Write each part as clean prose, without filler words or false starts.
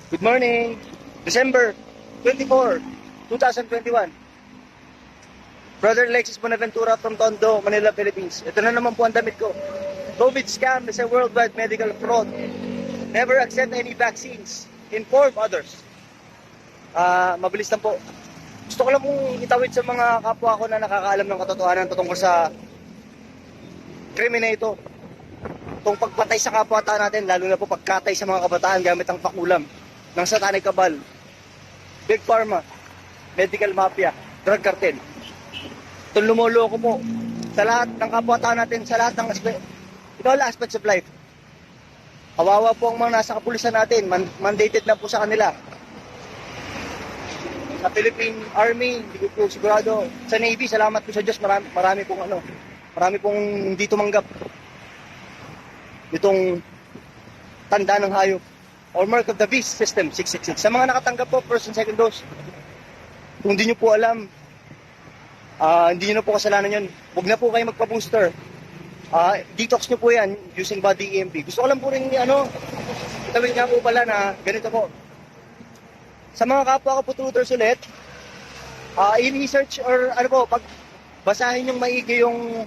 Good morning. December 24, 2021. Brother Alexis Bonaventura from Tondo, Manila, Philippines. Ito na naman po ang damit ko. COVID scam is a worldwide medical fraud. Never accept any vaccines. Inform others. Mabilis lang po. Gusto ko lang pong itawid sa mga kapwa ko na nakakaalam ng katotohanan tungkol sa krimen na ito. Itong pagpatay sa kapwa-tao natin, lalo na po pagkatay sa mga kabataan gamit ang pakulam ng satanic cabal, Big Pharma, medical mafia, drug cartel. Itong lumoloko mo sa lahat ng kapwa-tao natin, sa lahat ng in all aspects of life. Kawawa po ang mga nasa kapulisan natin, mandated na po sa kanila. Sa Philippine Army, hindi ko po sigurado. Sa Navy, salamat po sa Diyos, marami pong hindi tumanggap itong tanda ng hayop or mark of the beast system 666. Sa mga nakatanggap po first and second dose, kung hindi nyo po alam, hindi nyo na po kasalanan yun. Huwag na po kayo magpa-booster. Detox nyo po yan using body EMP. Gusto ko lang po rin itawid nga po pala na ganito po. Sa mga kapwa kapututers ulit, i-research or ano po, pag basahin yung maigi yung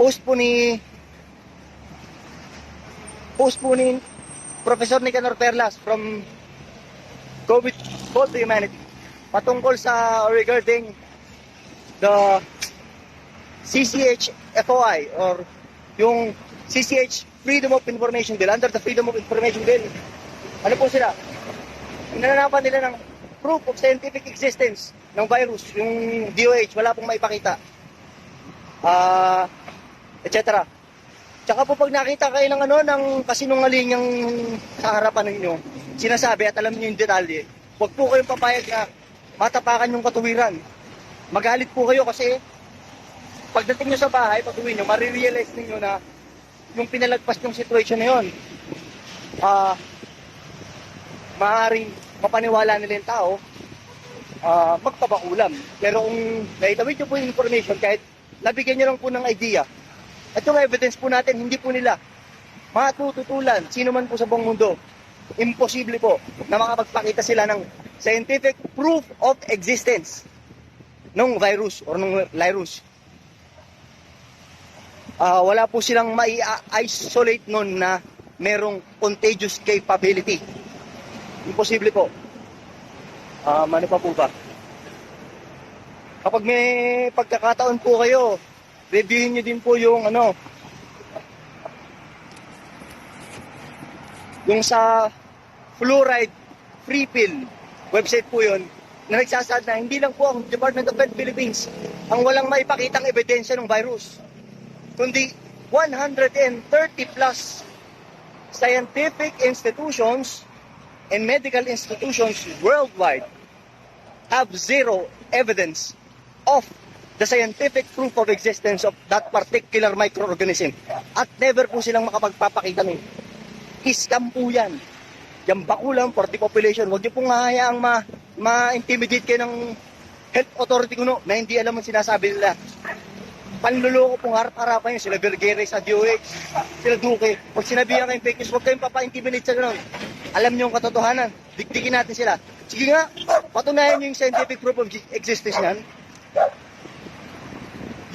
post po ni Professor Nicanor Perlas from COVID Call to Humanity patungkol sa regarding the CCH FOI or yung CCH Freedom of Information Bill. Under the Freedom of Information Bill, ano po sila? Nananapan nila ng proof of scientific existence ng virus. Yung DOH, wala pong maipakita. Etc. Tsaka po pag nakita kayo ng kasinungalingang sa harapan ninyo, sinasabi at alam niyo yung detalye, huwag po kayong papayag na matapakan yung katuwiran. Magalit po kayo kasi pagdating nyo sa bahay, pag uwi nyo, marirealize ninyo na yung pinalagpas yung situation na yun, maaaring mapaniwala nila yung tao, magpapakulam. Pero kung naitawid nyo po yung information, kahit nabigyan nyo lang po ng idea, at yung evidence po natin, hindi po nila matututulan, sino man po sa buong mundo. Imposible po na makapagpakita sila ng scientific proof of existence ng virus or ng virus. Wala po silang mai-isolate nun na merong contagious capability. Imposible po. Ano pa po ba? Kapag may pagkakataon po kayo, reviewin nyo din po yung yung sa fluoride free pill website po yun na nagsasaad na hindi lang po ang Department of Health Philippines ang walang maipakitang ebidensya ng virus, kundi 130 plus scientific institutions and medical institutions worldwide have zero evidence of the scientific proof of existence of that particular microorganism. At never po silang makapagpapakita nun. Scam po yan. Yung bakulang for the population. Huwag niyo pong hahayaang ma-intimidate kayo ng health authority kuno na hindi alam ang sinasabi nila. Panluloko pong harap-harapan yun. Sila Vergeres sa DOH, sila Duque. Pag sinabihan kayong fake news, huwag kayong papa-intimidate sa ganun. Alam niyo yung katotohanan. Dikdikin natin sila. Sige nga, patunayan niyo yung scientific proof of existence niyan.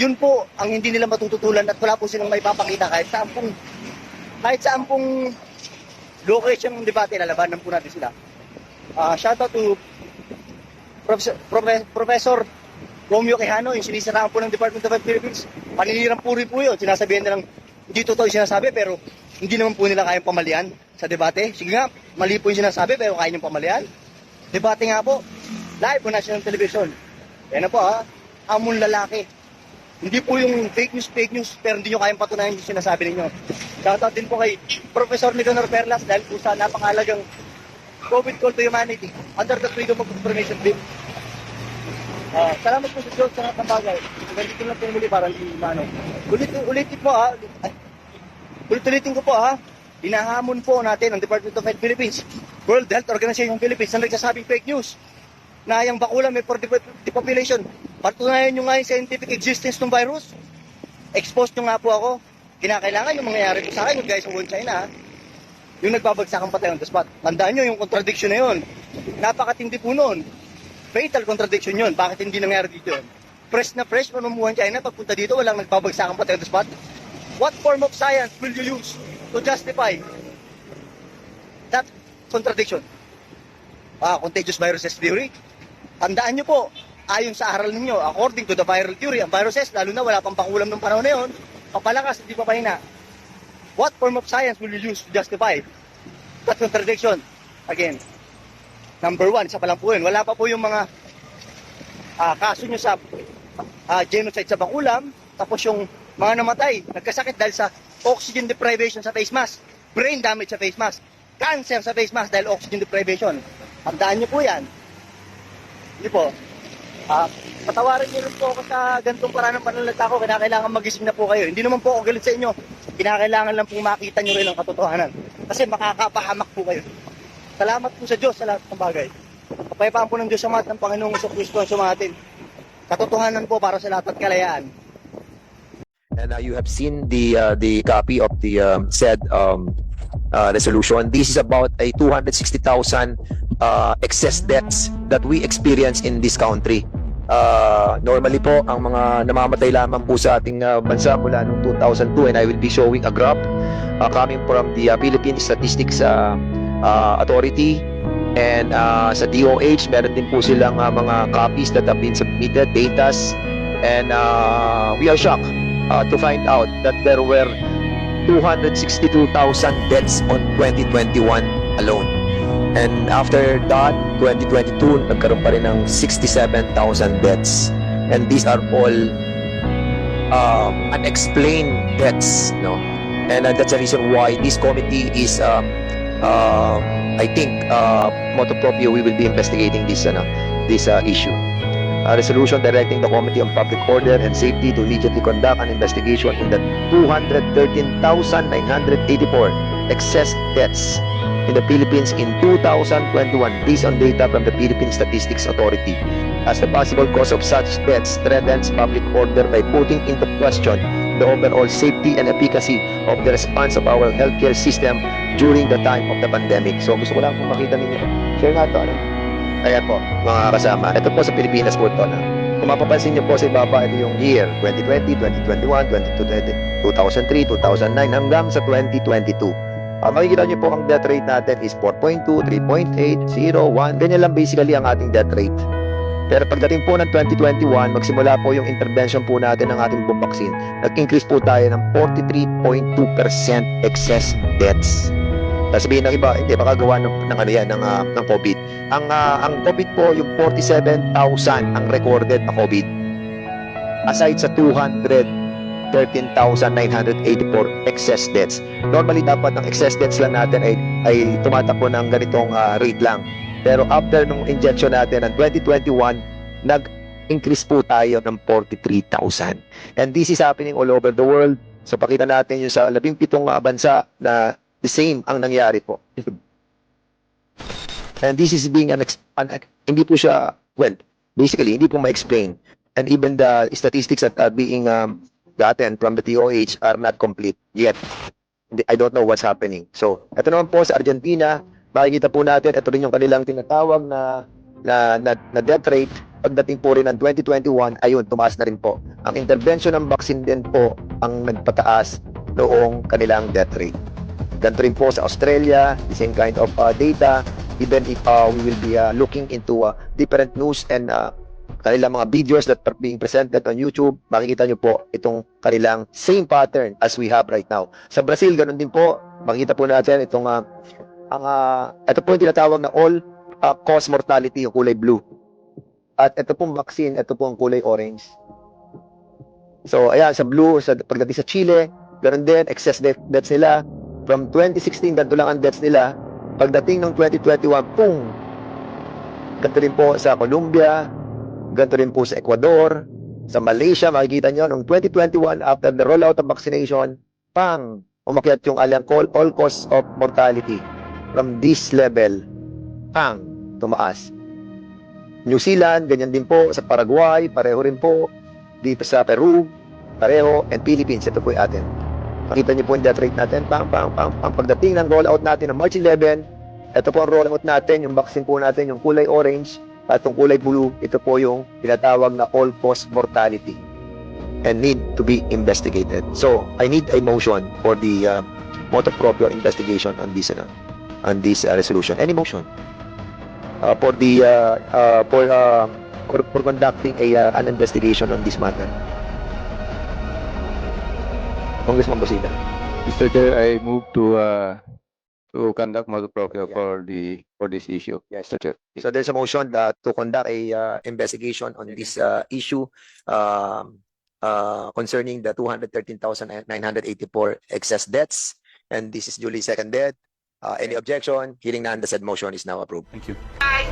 Yun po ang hindi nila matututulan at wala po silang maipapakita kahit saan pong location ng debate, lalabanan po natin sila. Shoutout to Professor Romeo Quijano, yung sinisiraan po ng Department of Health Philippines. Paninirang po rin po yun. Sinasabihan nilang hindi totoo yung sinasabi pero hindi naman po nila kayang pamalian sa debate. Sige nga, mali po yung sinasabi pero kaya niyong pamalian. Debate nga po, live po national television. Yan na po amon lalaki. Hindi po yung fake news, pero hindi nyo kayang patunayan yung sinasabi ninyo. Shoutout din po kay Professor Nicanor Perlas dahil po sa napakahalagang COVID Call to Humanity under the Freedom of Information Bill. Salamat po sa Diyos sa lahat ng bagay. Ganito lang po muli para hindi mano. Ulit-ulitin ko po Hinahamon po natin ang Department of Health Philippines, World Health Organization Philippines na nagsasabing fake news na yung bakula may for the population. Patunayan nyo nga yung scientific existence ng virus. Expose nyo nga po ako. Kinakailangan yung mangyayari po sa akin, yung guys sa China. yung nagbabagsak ang patay on the spot. Tandaan nyo yung contradiction na yun. Napakatindi po nun. Fatal contradiction yun. Bakit hindi nangyari dito yun? Fresh na fresh, mamumuhan China, pagpunta dito, walang nagbabagsak ang patay on the spot. What form of science will you use to justify that contradiction? Contagious viruses theory. Tandaan nyo po, ayon sa aral ninyo, according to the viral theory, ang viruses, lalo na wala pang pakulam ng panahon na yun, papalakas, hindi pa pahina. What form of science will you use to justify that contradiction? Again, number one, isa pa lang po yun. Wala pa po yung mga kaso nyo sa genocide sa Bakulam, tapos yung mga namatay, nagkasakit dahil sa oxygen deprivation sa face mask, brain damage sa face mask, cancer sa face mask dahil oxygen deprivation. Tandaan nyo po yan. Hindi po. Patawarin niyo rin po ako sa ganitong paraan ng pananalita ko. Kinakailangan magising na po kayo. Hindi naman po ako galit sa inyo. Kinakailangan lang po makita nyo rin ang katotohanan. Kasi makakapahamak po kayo. Salamat po sa Diyos sa lahat ng bagay. Kapayapaan po ng Diyos sa mga ng Panginoong Kristo ang sumatin. Katotohanan po para sa lahat at kalayaan. And you have seen the copy of the said resolution. This is about a 260,000 excess deaths that we experience in this country. Normally po, ang mga namamatay lamang po sa ating bansa mula noong 2002, and I will be showing a graph coming from the Philippine Statistics Authority, and sa DOH, meron din po silang mga copies that have been submitted, datas, and we are shocked to find out that there were 262,000 deaths on 2021 alone. And after that, 2022, nagkaroon pa rin ng 67,000 deaths. And these are all unexplained deaths, no? And that's the reason why this committee is, I think, motu proprio, we will be investigating this issue. A resolution directing the Committee on Public Order and Safety to immediately conduct an investigation in the 213,984 excess deaths in the Philippines in 2021 based on data from the Philippine Statistics Authority, as the possible cause of such deaths threatens public order by putting into question the overall safety and efficacy of the response of our healthcare system during the time of the pandemic. So gusto ko lang po makita ninyo. Share nga ito. Ayan po, mga kasama. Ito po sa Pilipinas po ito. Kung mapapansin niyo po sa ibaba, ito yung year 2020, 2021, 2003, 2009 hanggang sa 2022. Makikita niyo po ang death rate natin is 4.2, 3.8, 0, 1. Ganyan lang basically ang ating death rate. Pero pagdating po ng 2021, magsimula po yung intervention po natin ng ating buong vaccine. Nag-increase po tayo ng 43.2% excess deaths. Sabihin ng iba, hindi makagawa ng ano yan, ng COVID. Ang COVID po, yung 47,000 ang recorded na COVID. Aside sa 213,984 excess deaths. Normally, dapat ang excess deaths lang natin ay tumatakbo ng ganitong rate lang. Pero after nung injection natin ng 2021, nag-increase po tayo ng 43,000. And this is happening all over the world. So pakita natin yung sa 17 bansa na the same ang nangyari po. And this is being hindi po siya, well, basically, hindi po ma-explain. And even the statistics that are being gotten from the DOH are not complete yet. I don't know what's happening. So, ito naman po sa Argentina, makikita po natin, ito rin yung kanilang tinatawag na death rate. Pagdating po rin ng 2021, ayun, tumaas na rin po. Ang intervention ng vaccine din po ang nagpataas noong kanilang death rate. Ganito rin po sa Australia, the same kind of data, even if we will be looking into different news and kanilang mga videos that are being presented on YouTube, makikita nyo po itong kanilang same pattern as we have right now. Sa Brazil, ganun din po, makikita po natin itong ito po yung tinatawag na all-cause mortality, yung kulay blue. At ito pong vaccine, ito po ang kulay orange. So, ayan, sa blue, pagdating sa Chile, ganun din, excess deaths nila. From 2016, ganito lang ang deaths nila. Pagdating ng 2021, boom! Ganito rin po sa Colombia, ganito rin po sa Ecuador, sa Malaysia, makikita nyo, noong 2021, after the rollout of vaccination, pang, umakyat yung all-cause of mortality. From this level, pang, tumaas. New Zealand, ganyan din po. Sa Paraguay, pareho rin po. Dito sa Peru, pareho. And Philippines, ito po yung atin. Makita niyo po yung death rate natin. Pagdating ng rollout natin ng March 11, ito po ang rollout natin, yung vaccine po natin, yung kulay orange at yung kulay blue, ito po yung tinatawag na all-cause mortality and need to be investigated. So, I need a motion for the motu proprio investigation on this resolution. Any motion for conducting an investigation on this matter. Congressman Bosida. Mr. Chair, I move to conduct motu proprio for this issue. Yes. Mr. Chair. So there's a motion to conduct a investigation on this issue concerning the 213,984 excess deaths, and this is duly seconded. Any objection? Hearing none, the said motion is now approved. Thank you.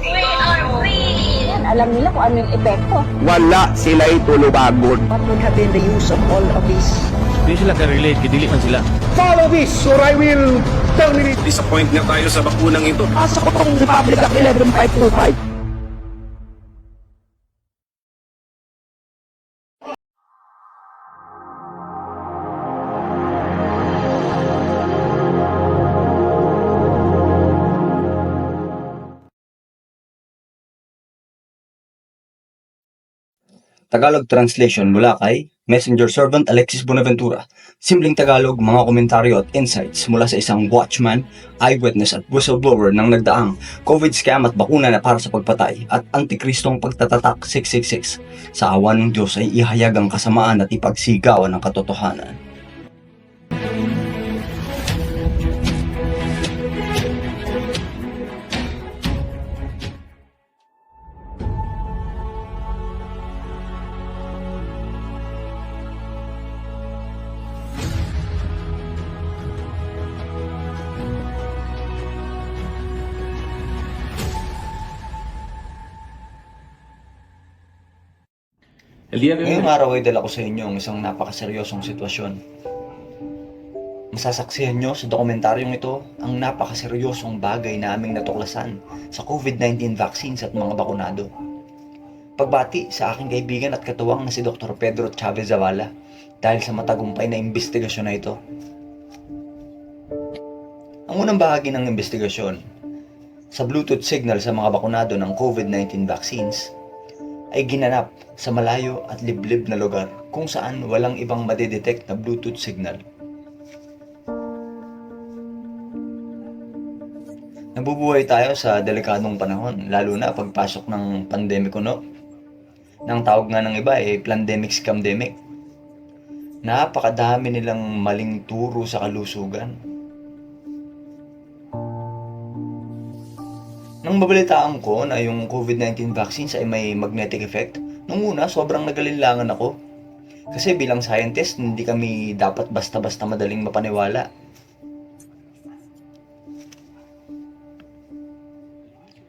We are free! Alam nila kung ano yung epekto. Wala sila'y tulubagon. What would have been the use of all of these? Di sila ka-relate, kidili man sila. Follow this or I will terminate. Disappoint nga tayo sa bakunang ito. Pasok ko ng Republic Act 11525. Tagalog translation mula kay Messenger Servant Alexis Bonaventura. Simpleng Tagalog, mga komentaryo at insights mula sa isang watchman, eyewitness at whistleblower ng nagdaang COVID scam at bakuna na para sa pagpatay at antikristong pagtatatak 666. Sa awa ng Diyos ay ihayag ang kasamaan at ipagsigawan ng katotohanan. Ngayong araw ay dala ko sa inyo ang isang napakaseryosong sitwasyon. Masasaksihan nyo sa dokumentaryong ito ang napakaseryosong bagay na aming natuklasan sa COVID-19 vaccines at mga bakunado. Pagbati sa aking kaibigan at katuwang na si Dr. Pedro Chavez Zavala dahil sa matagumpay na investigasyon na ito. Ang unang bahagi ng investigasyon, sa Bluetooth signal sa mga bakunado ng COVID-19 vaccines, ay ginanap sa malayo at liblib na lugar kung saan walang ibang madidetect na Bluetooth signal. Nabubuhay tayo sa delikadong panahon, lalo na pagpasok ng pandemiko, no? Nang tawag nga ng iba ay pandemic scamdemic. Napakadami nilang maling turo sa kalusugan. Nang mabalitaan ko na yung COVID-19 vaccines ay may magnetic effect, nung una sobrang nagalinlangan ako. Kasi bilang scientist, hindi kami dapat basta-basta madaling mapaniwala.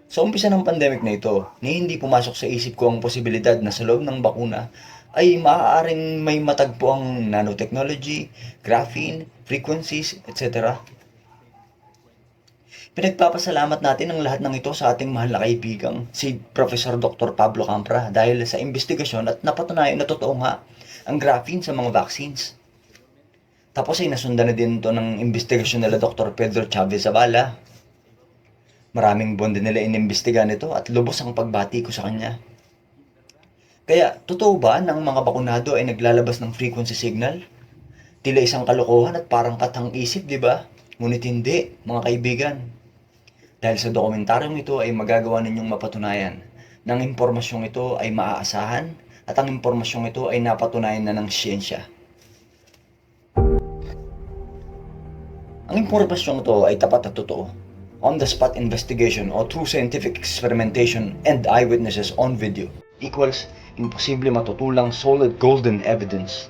Sa umpisa ng pandemic na ito, hindi pumasok sa isip ko ang posibilidad na sa loob ng bakuna ay maaaring may matagpo ang nanotechnology, graphene, frequencies, etc. Pinagpapasalamat natin ang lahat ng ito sa ating mahal na kaibigang si Professor Dr. Pablo Campra dahil sa investigasyon at napatunayan na totoo nga ang graphene sa mga vaccines. Tapos ay nasundan na din ito ng investigasyon nila Dr. Pedro Chavez Zavala. Maraming buwan din nila inimbestigahan ito at lubos ang pagbati ko sa kanya. Kaya, totoo ba na ang mga bakunado ay naglalabas ng frequency signal? Tila isang kalokohan at parang katang-isip, di ba? Ngunit hindi, mga kaibigan. Dahil sa dokumentaryong ito ay magagawa ninyong mapatunayan na ang impormasyong ito ay maaasahan at ang impormasyong ito ay napatunayan na ng siyensya. Ang impormasyong ito ay tapat at totoo. On-the-spot investigation o true scientific experimentation and eyewitnesses on video equals imposible matutulang solid golden evidence.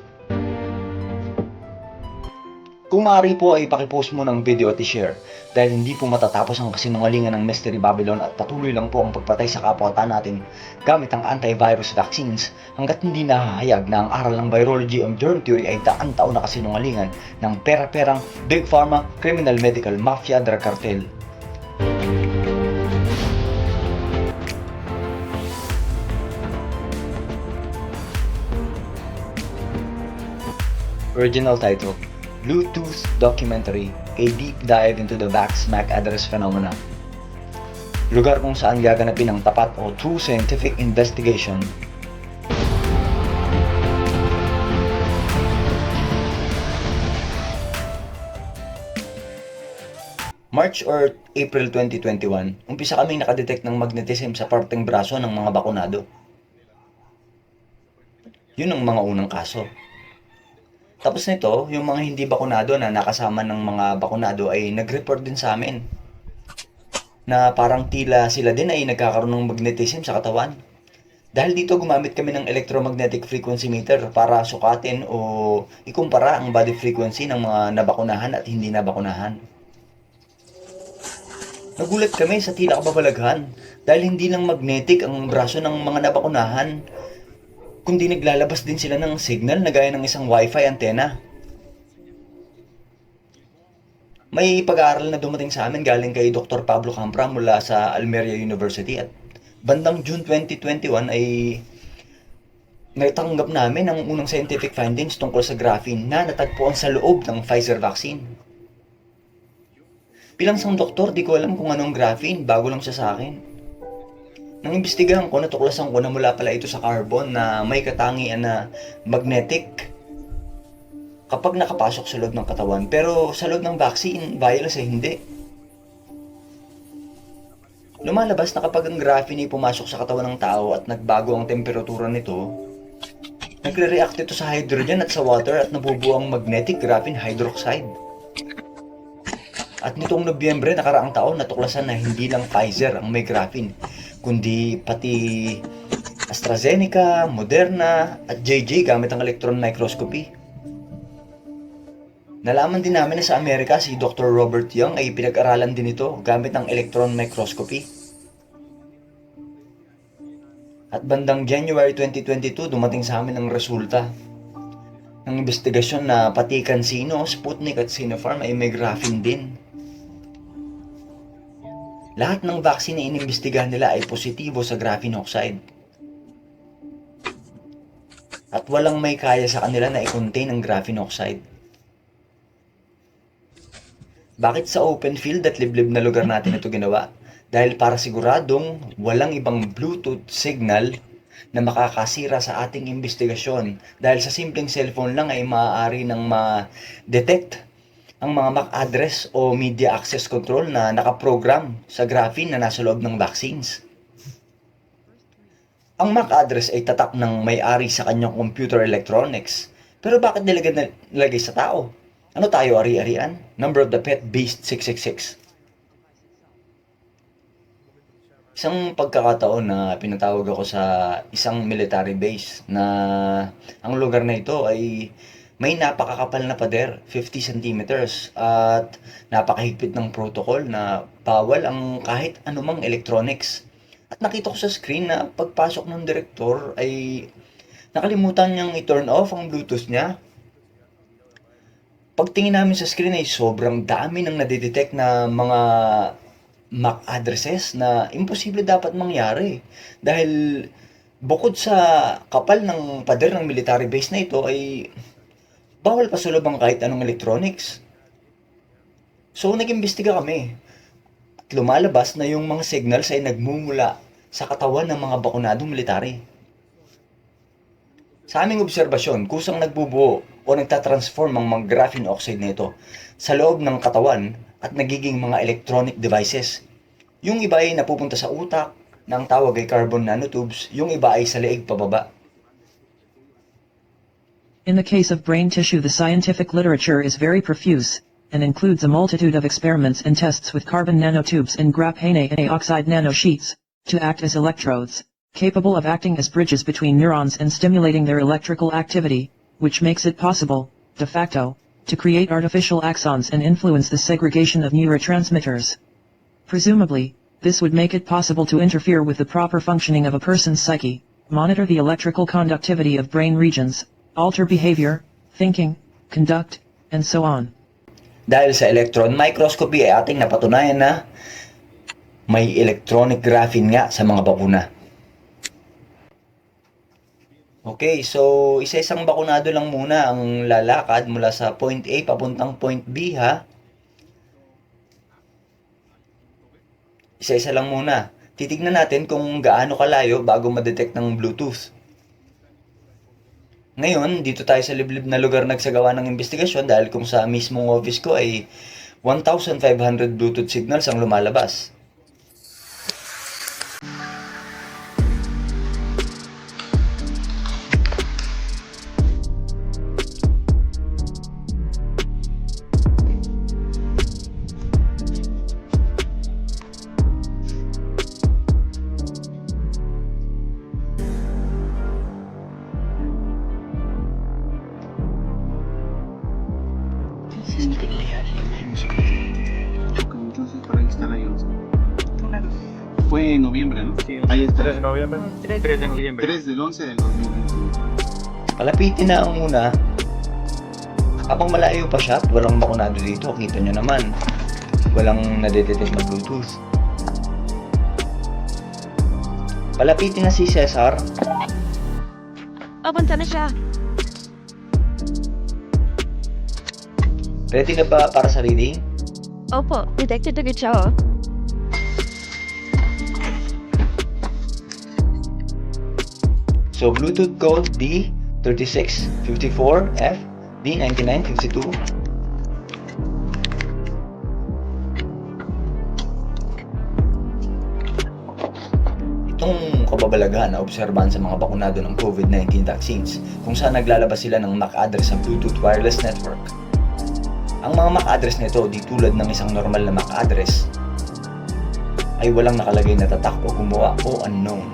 Kung maaari po ay pakipost mo ng video at i-share dahil hindi po matatapos ang kasinungalingan ng Mystery Babylon at patuloy lang po ang pagpatay sa kapwa natin gamit ang antivirus vaccines hanggat hindi nahahayag na ang aral ng virology and germ theory ay daan taon na kasinungalingan ng pera-perang Big Pharma, Criminal Medical Mafia, Drug Cartel. Original title, Bluetooth Documentary, a deep dive into the Vax MAC address phenomena. Lugar kung saan gaganapin ang tapat o true scientific investigation. March or April 2021, umpisa kaming nakadetect ng magnetism sa parteng braso ng mga bakunado. Yun ang mga unang kaso. Tapos nito, yung mga hindi bakunado na nakasama ng mga bakunado ay nag-report din sa amin na parang tila sila din ay nagkakaroon ng magnetism sa katawan. Dahil dito gumamit kami ng electromagnetic frequency meter para sukatin o ikumpara ang body frequency ng mga nabakunahan at hindi nabakunahan. Nagulat kami sa tila kababalaghan dahil hindi lang magnetic ang braso ng mga nabakunahan, kundi naglalabas din sila ng signal na gaya ng isang wifi antenna. May pag-aaral na dumating sa amin galing kay Dr. Pablo Campra mula sa Almeria University at bandang June 2021 ay natanggap namin ang unang scientific findings tungkol sa graphene na natagpuan sa loob ng Pfizer vaccine. Bilang isang doktor, di ko alam kung anong graphene, bago lang siya sa akin. Nang imbestigahan ko, natuklasan ko na mula pala ito sa carbon na may katangian na magnetic kapag nakapasok sa loob ng katawan. Pero sa loob ng vaccine, virus ay hindi. Lumalabas na kapag ang graphene ay pumasok sa katawan ng tao at nagbago ang temperatura nito, nagre-react ito sa hydrogen at sa water at nabubuo ang magnetic graphene hydroxide. At nitong Nobyembre nakaraang taon, natuklasan na hindi lang Pfizer ang may graphene, kundi pati AstraZeneca, Moderna, at JJ gamit ang electron microscopy. Nalaman din namin na sa Amerika si Dr. Robert Young ay pinag-aralan din ito gamit ang electron microscopy. At bandang January 2022, dumating sa amin ang resulta ng investigasyon na pati CanSino, Sputnik at Sinopharm ay may graphene din. Lahat ng vaccine na inimbestigahan nila ay positibo sa graphene oxide. At walang may kaya sa kanila na i-contain ang graphene oxide. Bakit sa open field at liblib na lugar natin ito ginawa? Dahil para siguradong walang ibang Bluetooth signal na makakasira sa ating investigasyon. Dahil sa simpleng cellphone lang ay maaari nang ma-detect ang mga MAC address o media access control na nakaprogram sa graphene na nasa loob ng vaccines. Ang MAC address ay tatak ng may-ari sa kanyang computer electronics. Pero bakit nilagay sa tao? Ano tayo, ari-arian? Number of the pet beast 666. Isang pagkakataon na pinatawag ako sa isang military base na ang lugar na ito ay may napakakapal na pader, 50 centimeters, at napakahigpit ng protocol na bawal ang kahit anumang electronics. At nakita ko sa screen na pagpasok ng direktor ay nakalimutan niyang i-turn off ang Bluetooth niya. Pagtingin namin sa screen ay sobrang dami ng nadidetect na mga MAC addresses na imposible dapat mangyari. Dahil bukod sa kapal ng pader ng military base na ito ay bawal pasulubang kahit anong electronics. So, nag-imbestiga kami. At lumalabas na yung mga signals ay nagmumula sa katawan ng mga bakunadong military. Sa aming obserbasyon, kusang nagbubuo o nagtatransform ang mga graphene oxide na ito sa loob ng katawan at nagiging mga electronic devices. Yung iba ay napupunta sa utak, na ang tawag ay carbon nanotubes, yung iba ay sa leeg pababa. In the case of brain tissue, the scientific literature is very profuse, and includes a multitude of experiments and tests with carbon nanotubes and graphene oxide nanosheets, to act as electrodes, capable of acting as bridges between neurons and stimulating their electrical activity, which makes it possible, de facto, to create artificial axons and influence the segregation of neurotransmitters. Presumably, this would make it possible to interfere with the proper functioning of a person's psyche, monitor the electrical conductivity of brain regions, alter behavior, thinking, conduct, and so on. Dahil sa electron microscopy ay ating napatunayan na may electronic graphene nga sa mga bakuna. Okay. Okay, so isa-isang bakunado lang muna ang lalakad mula sa point A papuntang point B, ha? Isa-isa lang muna. Titignan natin kung gaano kalayo bago ma-detect ng Bluetooth. Ngayon, dito tayo sa liblib na lugar nagsagawa ng investigasyon dahil kung sa mismong office ko ay 1,500 Bluetooth signals ang lumalabas. Entonces, por ahí está la IOS. Fue en noviembre, ¿no? Sí, ahí está. 3 de noviembre. 3 de noviembre. 3 del 11 del 2021. Palapitin na ang una. Habang malayo pa siya at walang bakunado dito, kita nyo naman, walang nadedetect na Bluetooth. Palapitin na si Cesar. Papunta na siya. Ready na ba para sa reading? Opo, detected agad siya, oh. So, Bluetooth code D3654F, D9952. Itong kababalaghan na obserbahan sa mga bakunado ng COVID-19 vaccines kung saan naglalabas sila ng MAC address sa Bluetooth wireless network. Ang mga MAC address nito, di tulad ng isang normal na MAC address, ay walang nakalagay na tatak o gumawa o unknown.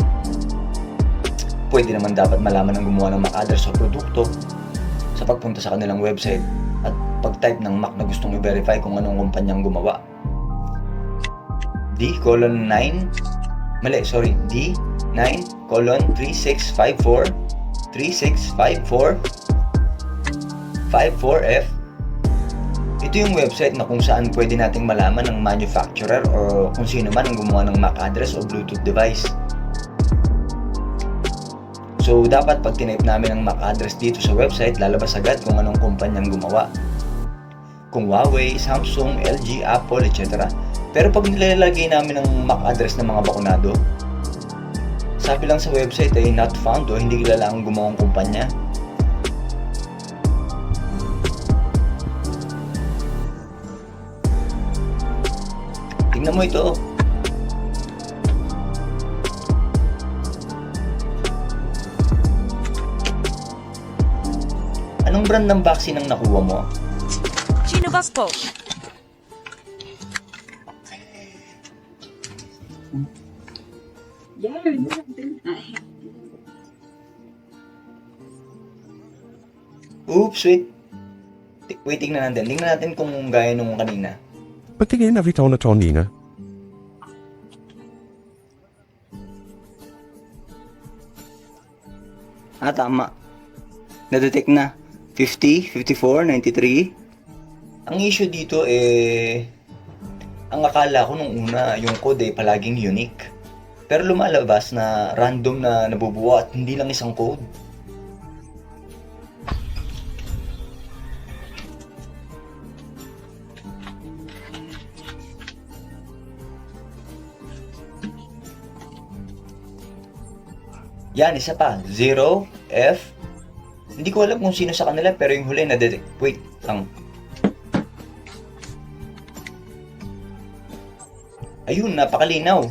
Pwede naman dapat malaman ng gumawa ng MAC address o produkto sa pagpunta sa kanilang website at pag-type ng MAC na gustong i-verify kung anong kumpanyang gumawa. D:9:3654 Ito yung website na kung saan pwede nating malaman ng manufacturer o kung sino man ang gumawa ng MAC address o Bluetooth device. So, dapat pag tinype namin ang MAC address dito sa website, lalabas agad kung anong kumpanyang gumawa. Kung Huawei, Samsung, LG, Apple, etc. Pero pag nilalagay namin ang MAC address ng mga bakunado, sabi lang sa website ay not found o hindi kilala ang gumawang kumpanya. Tingnan mo ito. Anong brand ng vaccine ang nakuha mo? Sinovac po. Oops, wait. Tingnan natin. Tingnan natin kung gaya nung kanina. Patingin na vitaw na Tony na. Tama. Na-detect na. 50, 54, 93. Ang issue dito ang akala ko nung una, yung code palaging unique. Pero lumalabas na random na nabubuo at hindi lang isang code. Yan, isa pa. 0, F. Hindi ko alam kung sino sa kanila pero yung huli na-detect. Wait lang. Ayun, napakalinaw.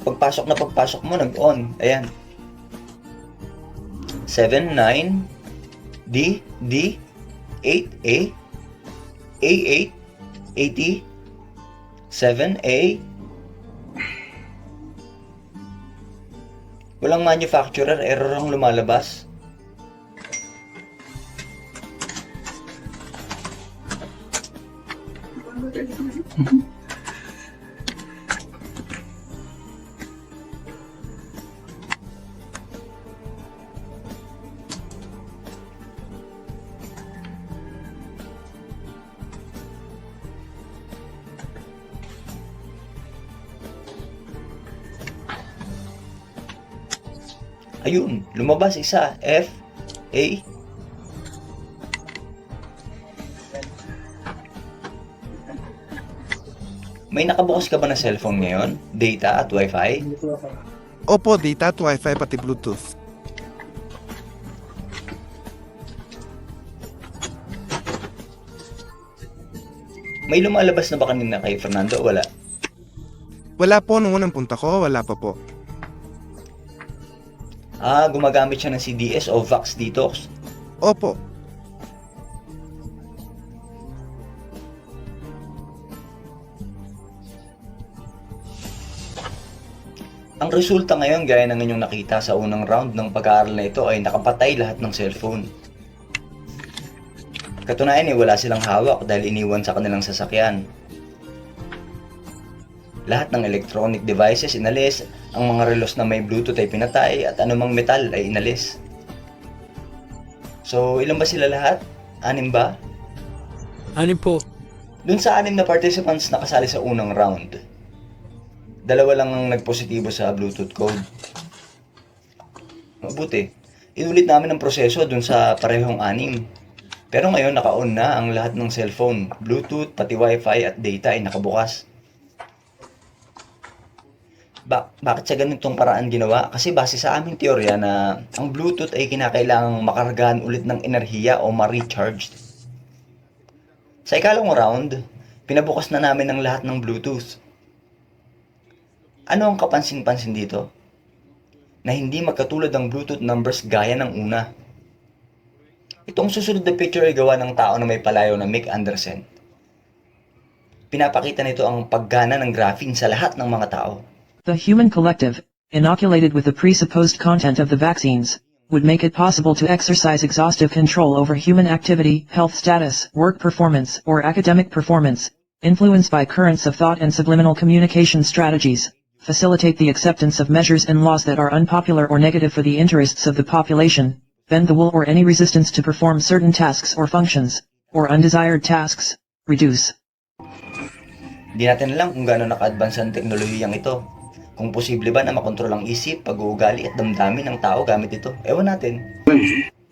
Pagpasok mo, nag-on. Ayan. 7, 9, D, 8, A, A8, 80, 7A. Walang manufacturer, error ang lumalabas. Ayun, lumabas isa. F, A. May nakabukas ka ba na cellphone ngayon? Data at Wi-Fi? Opo, data at wifi pati bluetooth. May lumalabas na ba kanina kay Fernando o wala? Wala po nung unang punta ko, wala pa po. Gumagamit siya ng CDS o Vax Detox. Opo. Ang resulta ngayon, gaya ng inyong nakita sa unang round ng pag-aaral na ito, ay nakapatay lahat ng cellphone. Katunayan wala silang hawak dahil iniwan sa kanilang sasakyan. Lahat ng electronic devices inalis, ang mga relos na may Bluetooth ay pinatay at anumang metal ay inalis. So, ilan ba sila lahat? 6 ba? 6 po. Dun sa 6 na participants na kasali sa unang round, 2 lang ang nagpositibo sa Bluetooth code. Mabuti. Inulit namin ang proseso dun sa parehong 6. Pero ngayon naka-on na ang lahat ng cellphone, Bluetooth, pati Wi-Fi at data ay nakabukas. Bakit sa ganitong paraan ginawa? Kasi base sa aming teorya na ang Bluetooth ay kinakailangang makargahan ulit ng enerhiya o ma-recharge. Sa ikalawang round, pinabukas na namin ang lahat ng Bluetooth. Ano ang kapansin-pansin dito? Na hindi magkatulad ang Bluetooth numbers gaya ng una. Itong susunod na picture ay gawa ng tao na may palayaw na Mick Anderson. Pinapakita nito ang paggana ng graphene sa lahat ng mga tao. The human collective, inoculated with the presupposed content of the vaccines, would make it possible to exercise exhaustive control over human activity, health status, work performance, or academic performance, influenced by currents of thought and subliminal communication strategies, facilitate the acceptance of measures and laws that are unpopular or negative for the interests of the population, bend the will or any resistance to perform certain tasks or functions, or undesired tasks, reduce. Di natin alam kung gaano naka-advance ang teknolohiyang ito. Kung posible ba na makontrol ang isip, pag-uugali at damdamin ng tao gamit ito? Ewan natin.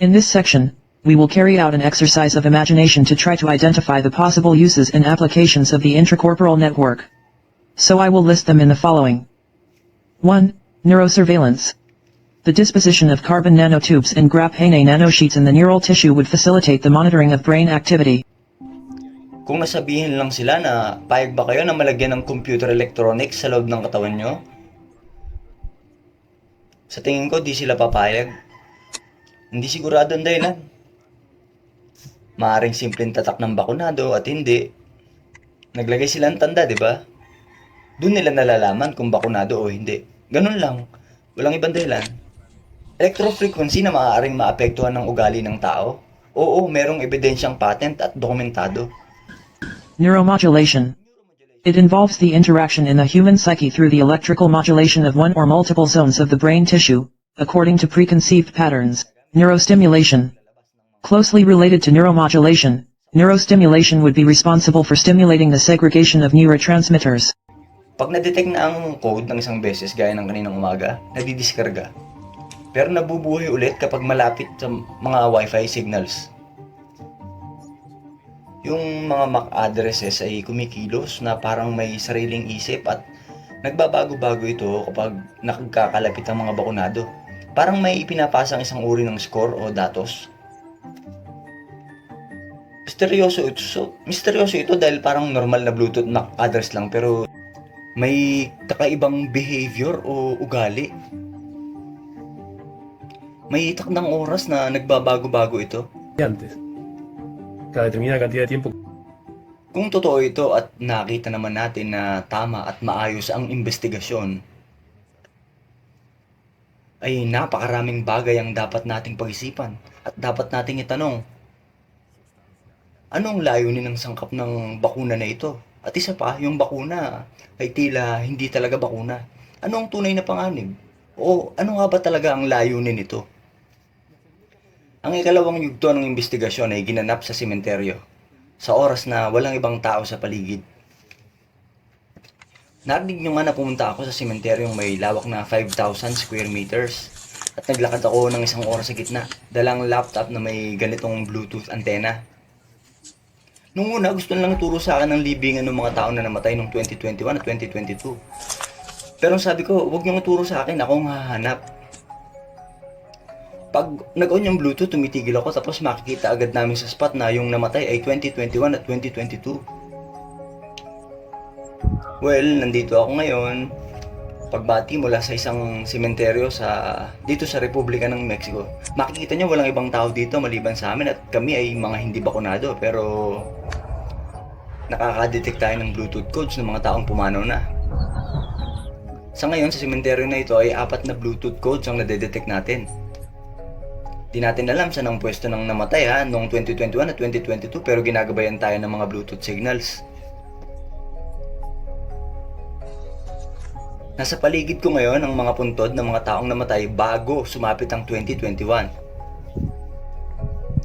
In this section, we will carry out an exercise of imagination to try to identify the possible uses and applications of the intracorporeal network. So I will list them in the following. 1. Neurosurveillance. The disposition of carbon nanotubes and graphene nanosheets in the neural tissue would facilitate the monitoring of brain activity. Kung nasabihin lang sila na payag ba kayo na malagyan ng computer electronics sa loob ng katawan nyo? Sa tingin ko, di sila papayag. Hindi sigurado ang dahilan. Maaring simpleng tatak ng bakunado at hindi. Naglagay sila ng tanda, di ba? Doon nila nalalaman kung bakunado o hindi. Ganun lang. Walang ibang dahilan. Electrofrequency na maaaring maapektuhan ng ugali ng tao? Oo, merong ebidensyang patent at dokumentado. Neuromodulation. It involves the interaction in the human psyche through the electrical modulation of one or multiple zones of the brain tissue, according to preconceived patterns. Neurostimulation. Closely related to neuromodulation, neurostimulation would be responsible for stimulating the segregation of neurotransmitters. Pag na-detect na ang code ng isang beses gaya ng kaninang umaga, nadidiskarga. Pero nabubuhay ulit kapag malapit sa mga Wi-Fi signals. Yung mga MAC addresses ay kumikilos na parang may sariling isip at nagbabago-bago ito kapag nakakakalapit ang mga bakunado. Parang may ipinapasang isang uri ng score o datos. Misteryoso ito dahil parang normal na Bluetooth MAC address lang pero may kakaibang behavior o ugali. May takdang oras na nagbabago-bago ito. Cada determinada cantidad de tiempo. Kung totoo ito at nakita naman natin na tama at maayos ang investigasyon, ay napakaraming bagay ang dapat nating pag-isipan at dapat nating itanong. Ano ang layunin ng sangkap ng bakuna na ito? At isa pa, yung bakuna ay tila hindi talaga bakuna. Ano ang tunay na panganib? O ano nga ba talaga ang layunin nito? Ang ikalawang yugto ng investigasyon ay ginanap sa sementeryo, sa oras na walang ibang tao sa paligid. Narinig nyo nga na pumunta ako sa sementeryong may lawak na 5,000 square meters. At naglakad ako ng 1 oras sa gitna. Dalang laptop na may ganitong Bluetooth antenna. Nung una, gusto lang turo sa akin ng libingan ng mga tao na namatay noong 2021 at 2022. Pero sabi ko, huwag niyong ituro sa akin, ako ang hahanap. Pag nag-on yung Bluetooth, tumitigil ako tapos makikita agad namin sa spot na yung namatay ay 2021 at 2022. Well, nandito ako ngayon. Pagbati mula sa isang sementeryo dito sa Republika ng Mexico. Makikita niyo walang ibang tao dito maliban sa amin at kami ay mga hindi bakunado pero nakaka-detect tayo ng Bluetooth codes ng mga taong pumanaw na. Sa ngayon, sa sementeryo na ito ay 4 na Bluetooth codes ang nadedetect natin. Di natin alam saan ang pwesto ng namatay noong 2021 at 2022 pero ginagabayan tayo ng mga Bluetooth signals. Nasa paligid ko ngayon ang mga puntod ng mga taong namatay bago sumapit ang 2021.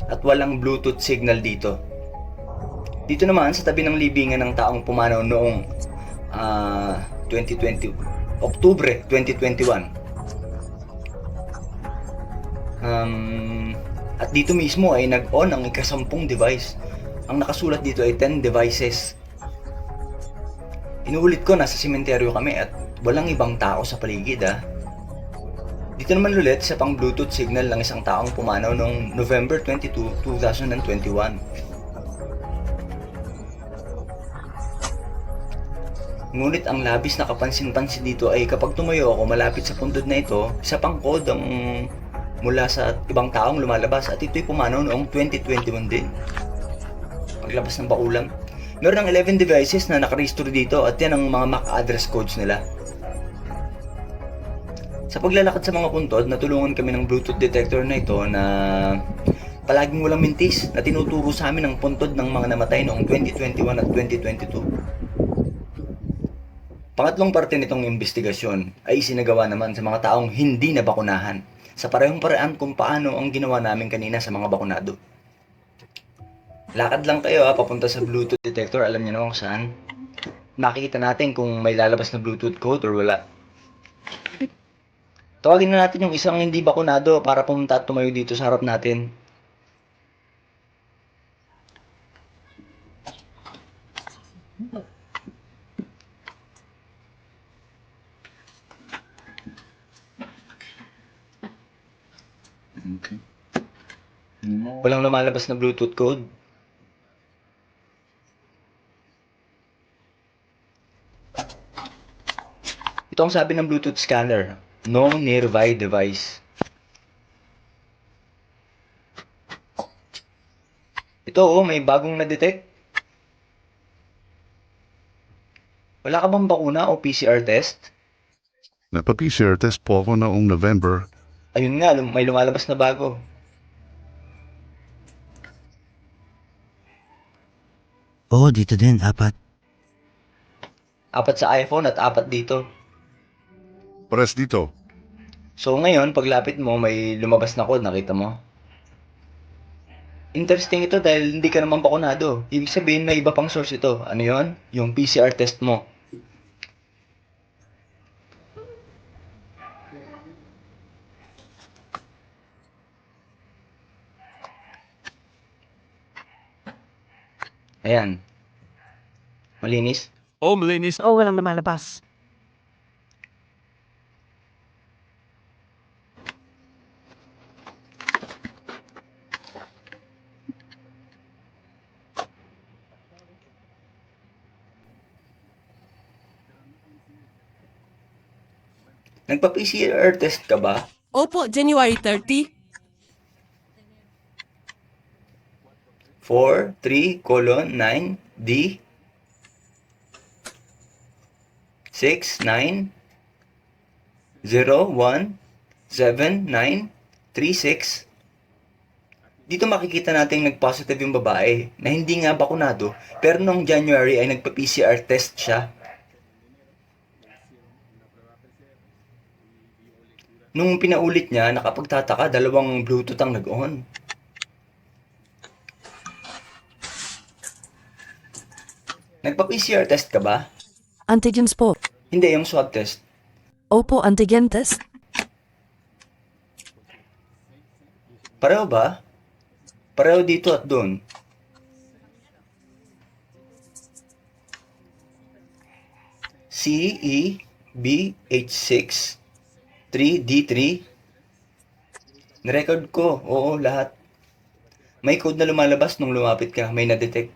At walang Bluetooth signal dito. Dito naman sa tabi ng libingan ng taong pumanaw noong Oktubre 2021. At dito mismo ay nag-on ang ika-10 device. Ang nakasulat dito ay 10 devices. Inuulit ko, nasa sementeryo kami at walang ibang tao sa paligid Dito naman ulit sa pang Bluetooth signal ng isang taong pumanaw noong November 22, 2021. Ngunit ang labis na kapansin-pansin dito ay kapag tumayo ako malapit sa puntod na ito, isa pang code ang mula sa ibang taong lumalabas at ito'y pumanaw noong 2021 din. Paglabas ng bakulang, meron ng 11 devices na nakarestore dito at yan ang mga MAC address codes nila. Sa paglalakad sa mga puntod, natulungan kami ng Bluetooth detector na ito na palaging walang mintis na tinuturo sa amin ang puntod ng mga namatay noong 2021 at 2022. Pangatlong parte nitong investigasyon ay isinagawa naman sa mga taong hindi nabakunahan sa parehong paraan kung paano ang ginawa namin kanina sa mga bakunado. Lakad lang kayo papunta sa Bluetooth detector, alam niyo naman kung saan. Makikita natin kung may lalabas na Bluetooth code or wala. Tawagin na natin yung isang hindi bakunado para pumunta at tumayo dito sa harap natin. Okay. Walang lumalabas na Bluetooth code. Ito ang sabi ng Bluetooth scanner. No nearby device. Ito may bagong na-detect. Wala ka bang bakuna o PCR test? Napa-PCR test po ako noong November. Ayun nga, may lumalabas na bago. Oo, dito din, 4. 4 sa iPhone at 4 dito. Pares dito. So ngayon, paglapit mo, may lumabas na code, nakita mo? Interesting ito dahil hindi ka naman bakunado. Ibig sabihin, may iba pang source ito. Ano yon? Yung PCR test mo. Ayan. Malinis? Oh, malinis. Oo, walang lumalabas. Nagpa-PCR test ka ba? Opo, January 30. 4-3:9 D 6-9-0-1-7-9-3-6. Dito makikita natin nag-positive yung babae na hindi nga bakunado pero noong January ay nagpa-PCR test siya. Nung pinaulit niya, nakapagtataka, 2 Bluetooth ang nag-on. Nagpa-PCR test ka ba? Antigens po. Hindi, yung swab test. Opo, antigen test. Pareho ba? Pareho dito at doon. CEBH6 3D3. Nirecord ko. Oo, lahat. May code na lumalabas nung lumapit ka. May na-detect.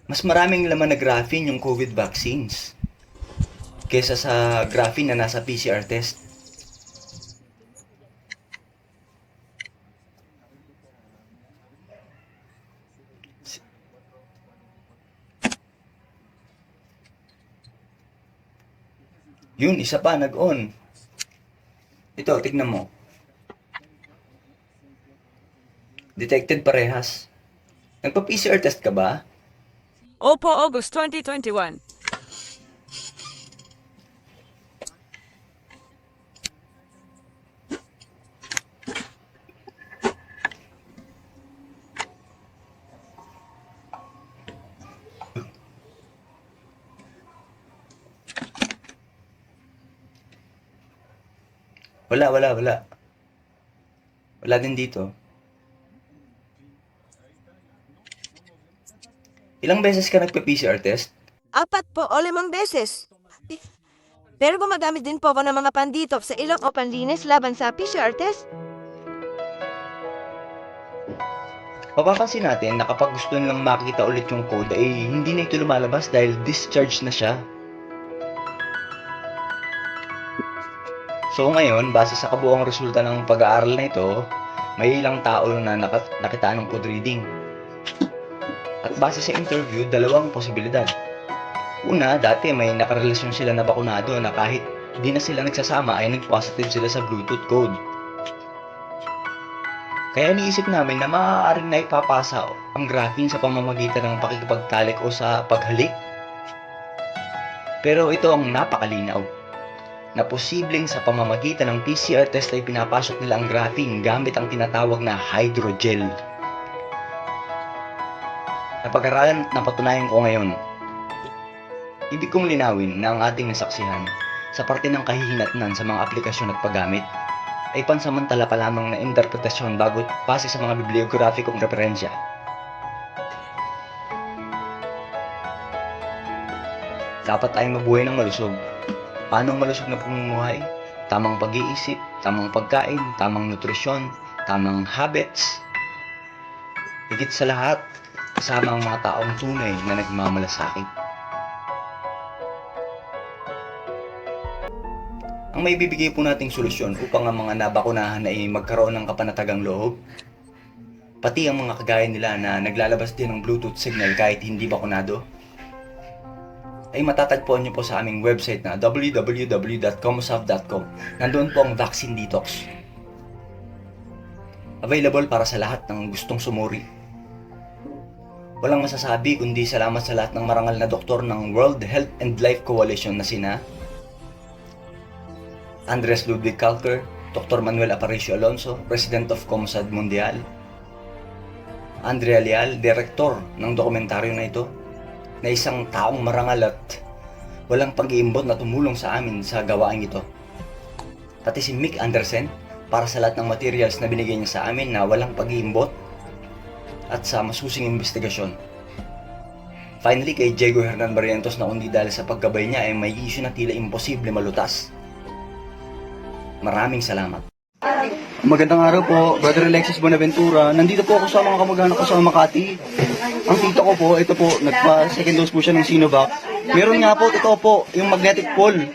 Mas maraming laman na graphene yung COVID vaccines kesa sa graphene na nasa PCR test. Yun, isa pa, nag-on. Ito, tignan mo. Detected parehas. Nagpa-PCR test ka ba? Opo, August 2021. Wala. Wala din dito. Ilang beses ka nagpa-PCR test? 4 po o 5 beses. Pero gumagamit din po ako ng mga panditop sa ilong o panlinis laban sa PCR test. Mapapansin natin na kapag gusto nilang makita ulit yung code ay hindi na ito lumalabas dahil discharged na siya. So ngayon, base sa kabuuang resulta ng pag-aaral na ito, may ilang tao na nakita ng code reading. At base sa interview, 2 posibilidad. Una, dati may nakarelasyon sila na bakunado na kahit di na sila nagsasama ay nag-positive sila sa Bluetooth code. Kaya niisip namin na maaaring na ipapasa ang graphene sa pamamagitan ng pakikipagtalik o sa paghalik. Pero ito ang napakalinaw, na posibleng sa pamamagitan ng PCR test ay pinapasok nila ang graphene gamit ang tinatawag na hydrogel. Napag-aralan, napatunayan ko ngayon. Ibig kong linawin na ang ating nasaksihan sa parte ng kahihinatnan sa mga aplikasyon at paggamit ay pansamantala pa lamang na interpretasyon bago base sa mga bibliografikong referensya. Dapat tayong mabuhay ng malusog. Paano malusog na pamumuhay? Tamang pag-iisip, tamang pagkain, tamang nutrisyon, tamang habits. Higit sa lahat, kasama ang mga taong tunay na nagmamalasakit. Ang may bibigay po nating solusyon upang ang mga nabakunahan ay magkaroon ng kapanatagang loob, pati ang mga kagaya nila na naglalabas din ng Bluetooth signal kahit hindi bakunado, ay matatagpuan nyo po sa aming website na www.commosaf.com. Nandoon po ang Vaccine Detox. Available para sa lahat ng gustong sumuri. Walang masasabi kundi salamat sa lahat ng marangal na doktor ng World Health and Life Coalition na sina Andres Ludwig Kalker, Dr. Manuel Aparicio Alonso, President of Comosad Mundial, Andrea Leal, Direktor ng dokumentaryo na ito, na isang taong marangal at walang pag-iimbot na tumulong sa amin sa gawain ito. Pati si Mick Andersen para sa lahat ng materials na binigay niya sa amin na walang pag-iimbot at sa masusing investigasyon. Finally, kay Diego Hernan Barrientos na kundi dahil sa paggabay niya ay may issue na tila imposible malutas. Maraming salamat. Magandang araw po, Brother Alexis Bonaventura. Nandito po ako sa mga kamag-anak ko sa Makati. Ang tito ko po, ito po, nagpa-second dose po siya ng Sinovac. Meron nga po, ito po, yung magnetic pole.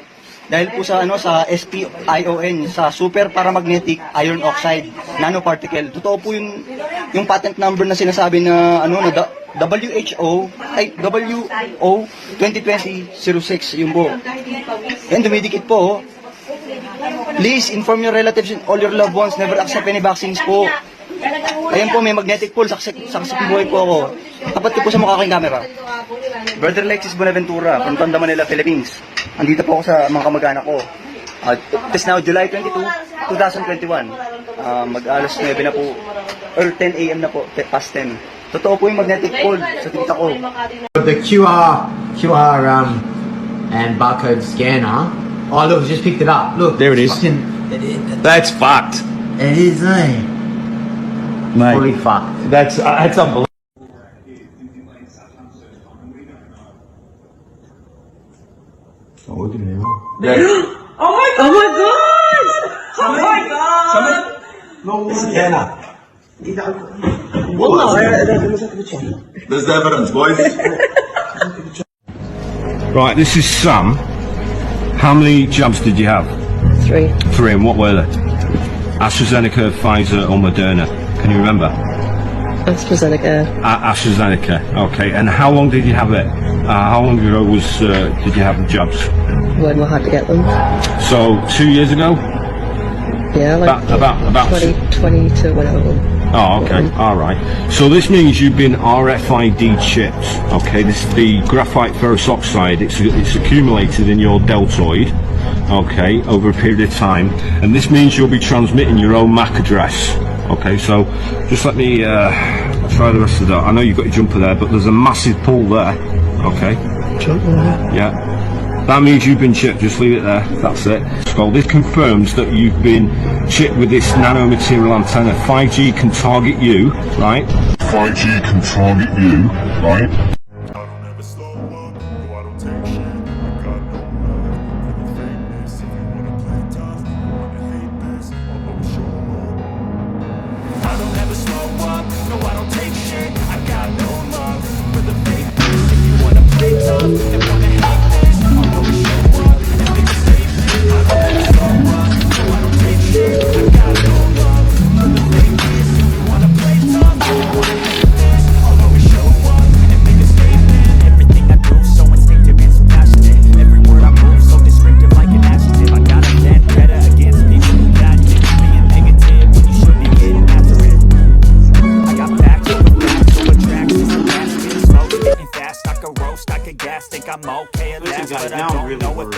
Dahil po sa sa SPION, sa Super Paramagnetic Iron Oxide Nanoparticle. Totoo po yung patent number na sinasabi na na WHO 2020-06 yung po. Yan, dumidikit po. Please inform your relatives and all your loved ones. Never accept any vaccines po. Ayan po, may magnetic pole. Saksik buhay po ako. Tapat ko po sa mukha kayong camera. Brother Alexis Bonaventura from Tondo, Manila, Philippines. Andito po ako sa mga kamag-anak ko. It is now July 22, 2021. Mag-alas 9 na po. Or 10 a.m. na po. Past 10. Totoo po yung magnetic pole sa tita ko. The QR and barcode scanner. Oh, look, just picked it up. Look, There it is. That's fucked. It is, fully fucked. That's unbelievable. There's the evidence, boys. Right, this is Sam. How many jabs did you have? 3. 3, and what were they? AstraZeneca, Pfizer, or Moderna? Can you remember? AstraZeneca. AstraZeneca. Okay, and how long did you have it? How long ago did you have the jabs? When we had to get them. So 2 years ago? Yeah, About 2022 whatever. Oh, okay. All right. So this means you've been RFID chipped. Okay, this is the graphite ferrous oxide. It's accumulated in your deltoid. Okay, over a period of time, and this means you'll be transmitting your own MAC address. Okay, so just let me try the rest of that. I know you've got your jumper there, but there's a massive pull there. Okay. Yeah. That means you've been chipped, just leave it there, that's it. So this confirms that you've been chipped with this nanomaterial antenna. 5G can target you, right? 5G can target you, right? Guys, now I'm really worried.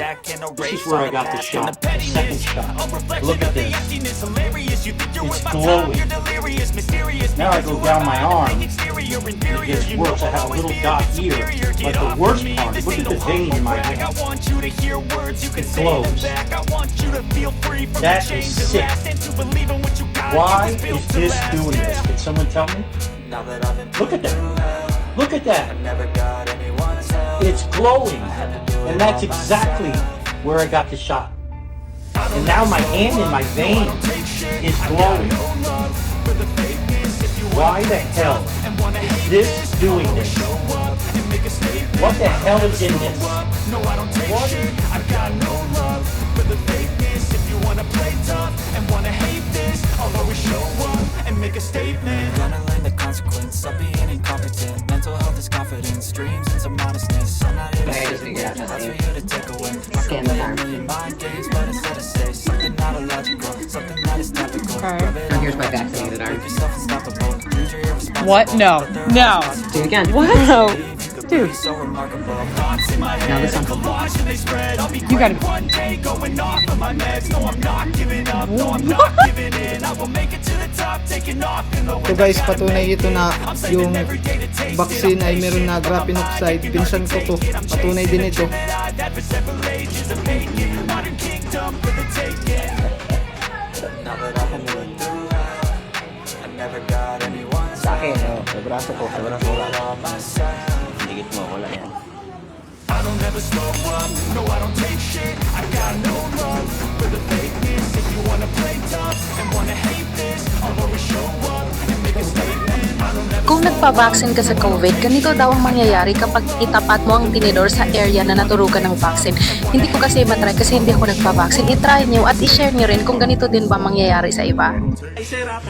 This is where I got the shot. The second shot. Look at this. It's glowing. Now I go down my arm. It gets worse. I have a little dot here. But the worst part, look at the vein in my hand. It glows. That is sick. Why is this doing this? Can someone tell me? Look at that. Look at that. It's glowing. And that's exactly where I got the shot. And now my hand in my vein is glowing. Why the hell is this doing this? What the hell is in this? Make a statement. Gonna learn the consequence of being incompetent. Mental health is confidence, dreams and some modestness. I'm not here to say that's for you to take away. I can play a million mind games, but instead I say something not illogical, something that is typical. Now here's my vaccinated arm. What? No. No. Do it again. What? No. Dude. Now this one. You gotta. So guys, patunay ito na yung vaccine ay meron na graphene oxide. Pinsan ko to. Patunay din ito. Sa akin, sa braso ko, wala. Dikit mo, wala yan. I don't ever slow up, no I don't take shit. I got no love for the fakeness. If you wanna play tough and wanna hate this, I'll always show up and make a statement. Kung nagpa-vaccine ka sa COVID, ganito daw ang mangyayari kapag itapat mo ang tinidor sa area na naturukan ng vaccine. Hindi ko kasi matry kasi hindi ako nagpa-vaccine. I-try nyo at i-share nyo rin kung ganito din ba mangyayari sa iba. Pfizer ha.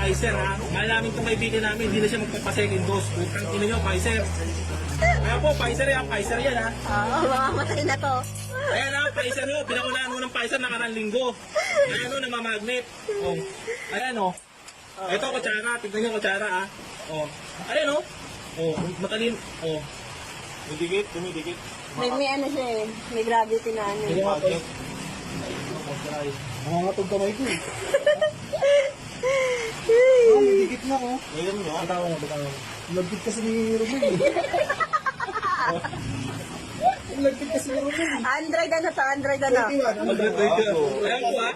Mahal namin itong kaibigan namin, hindi na siya magpapa-second dose. Putang ina nyo, Pfizer. Kaya po, Pfizer yan ha. Oo, mamamatay na to. Ayan ha, Pfizer nyo. Pinakulaan mo ng Pfizer nakarang linggo. Ayan o, namamagnet. Oh. Ayan o. Ito, kutsara. Tignan nyo kutsara ha. Oh. Ayan o. Oh, matalin. Oh. Dumidikit. May ano siya eh. May gravity na ano. Nangangatog kamay ko eh. May dikit na ko. Ayan mo. Bitaw. Lagkit kasi ni Romel eh. Lagkit kasi ni Romel eh. Android ano. Ayan po ha.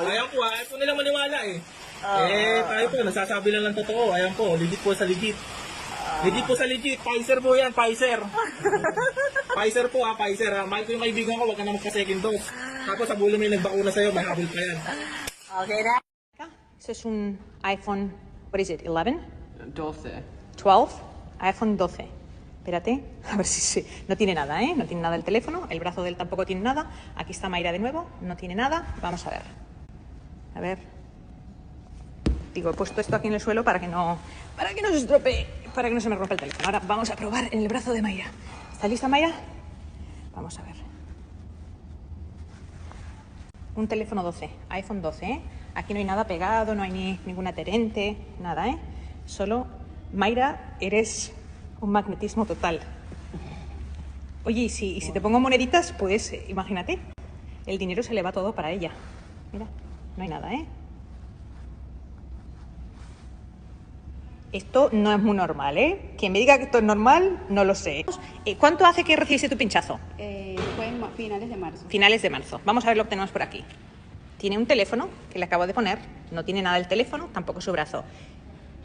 Ayaw po nilang maniwala eh. Tayo po, nagsasabi lang ng totoo. Ayan po, legit po sa legit. Legit po sa legit. Pfizer po yan, Pfizer. Pfizer po Pfizer ha. Mahal ko yung kaibigan ko, wag ka na magka-second dose. Tapos sa bulo may nagbakuna sa'yo, may habol pa yan. Okay, Eso es un iPhone, what is it, 11? 12. 12, iPhone 12. Espérate, a ver si no tiene nada, ¿eh? No tiene nada el teléfono, el brazo de él tampoco tiene nada. Aquí está Mayra de nuevo, no tiene nada. Vamos a ver. A ver. Digo, he puesto esto aquí en el suelo para que no se estropee, para que no se me rompa el teléfono. Ahora vamos a probar en el brazo de Mayra. ¿Está lista, Mayra? Vamos a ver. Un teléfono 12, iPhone 12, ¿eh? Aquí no hay nada pegado, no hay ningún adherente, nada, ¿eh? Solo, Mayra, eres un magnetismo total. Oye, y si te pongo moneditas, pues imagínate, el dinero se le va todo para ella. Mira, no hay nada, ¿eh? Esto no es muy normal, ¿eh? Quien me diga que esto es normal, no lo sé. ¿Cuánto hace que recibiste tu pinchazo? Fue en finales de marzo. Finales de marzo. Vamos a ver lo que tenemos por aquí. Tiene un teléfono que le acabo de poner. No tiene nada el teléfono, tampoco su brazo.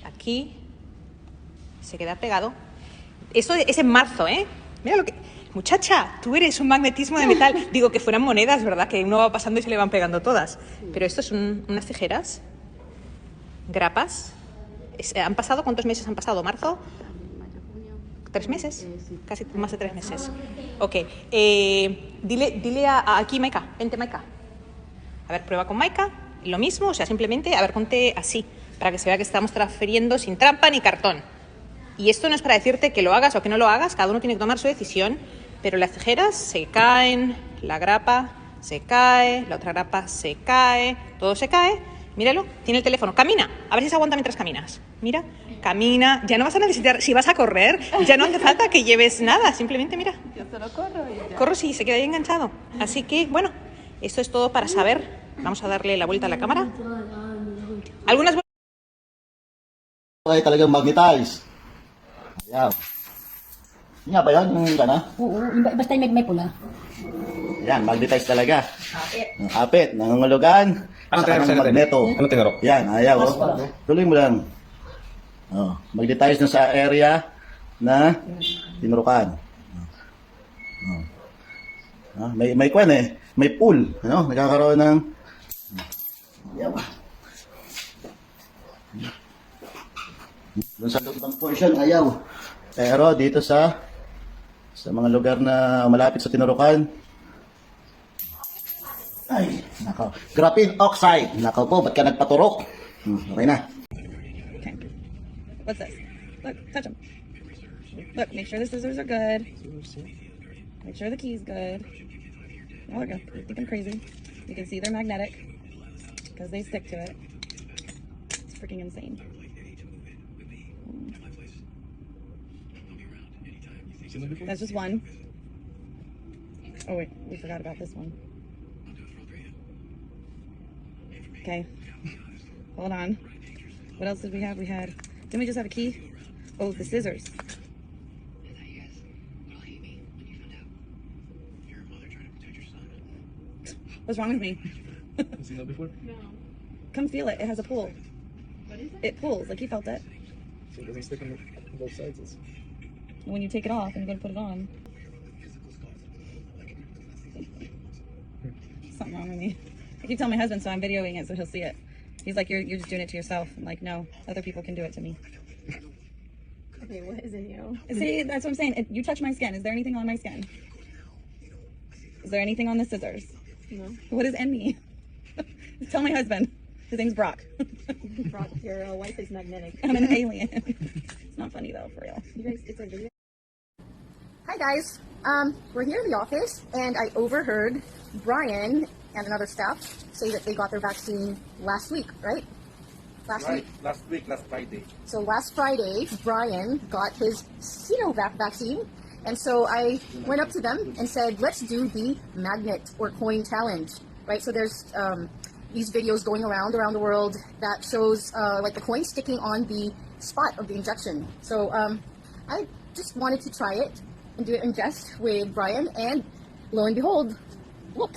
Aquí se queda pegado. Esto es en marzo, ¿eh? Mira lo que... Muchacha, tú eres un magnetismo de metal. Digo que fueran monedas, ¿verdad? Que uno va pasando y se le van pegando todas. Pero esto son unas tijeras, grapas. ¿Han pasado? ¿Cuántos meses han pasado? ¿Marzo? ¿3 meses? Casi más de 3 meses. Ok. Dile aquí, Maika. Vente, Maika. A ver, prueba con Maika. Lo mismo, o sea, simplemente, a ver, ponte así, para que se vea que estamos transfiriendo sin trampa ni cartón. Y esto no es para decirte que lo hagas o que no lo hagas, cada uno tiene que tomar su decisión, pero las tijeras se caen, la grapa se cae, la otra grapa se cae, todo se cae. Míralo, tiene el teléfono. Camina, a ver si se aguanta mientras caminas. Mira, camina. Ya no vas a necesitar, si vas a correr, ya no hace falta que lleves nada. Simplemente mira. Yo solo corro y ya. Corro si se queda ahí enganchado. Así que, bueno, esto es todo para saber. Vamos a darle la vuelta a la cámara. Algunas... Ay, talagang magnetize. Ayan. Hindi nga ba yan? Yung gana? Oo, basta may pula. Ayan, magnetize talaga. Ang kapit, nangangulugan. Anong sa kanang magneto. Anong tinuro? Yan, ayaw. Oh. Tuloy mo lang. Oh, magnetize na sa area na tinurukan. Oh. May kwan eh. May pool. Ano? Nagkakaroon ng... Ayaw. Doon sa ibang portion, ayaw. Pero dito sa mga lugar na malapit sa tinurukan, ay, nakaw. Graphene oxide. Nakaw po, ba't ka nagpaturok? Okay na. Okay. What's this? Look, touch them. Look, make sure the scissors are good. Make sure the key's good. Oh, look, you think I'm crazy. You can see they're magnetic because they stick to it. It's freaking insane. That's just one. Oh wait, we forgot about this one. Okay, hold on. What else did we have? Didn't we just have a key? Oh, the scissors. What's wrong with me? Have you seen that before? No. Come feel it. It has a pull. What is it? It pulls. Like you felt it. So it doesn't stick on both sides. When you take it off and you go to put it on. Something wrong with me. I keep telling my husband, so I'm videoing it so he'll see it. He's like, you're just doing it to yourself. I'm like, no, other people can do it to me. Okay, what is in you? See, that's what I'm saying. You touch my skin. Is there anything on my skin? Is there anything on the scissors? No. What is in me? Tell my husband. His name's Brock. Brock, your wife is magnetic. I'm an alien. It's not funny though, for real. You guys, it's a video. Hi guys, we're here in the office and I overheard Brian and another staff say that they got their vaccine last week, right? Last Friday. So last Friday, Brian got his Sinovac vaccine, and so I went up to them and said, let's do the magnet or coin challenge, right? So there's these videos going around the world that shows like the coin sticking on the spot of the injection. So I just wanted to try it and do it in jest with Brian, and lo and behold, look.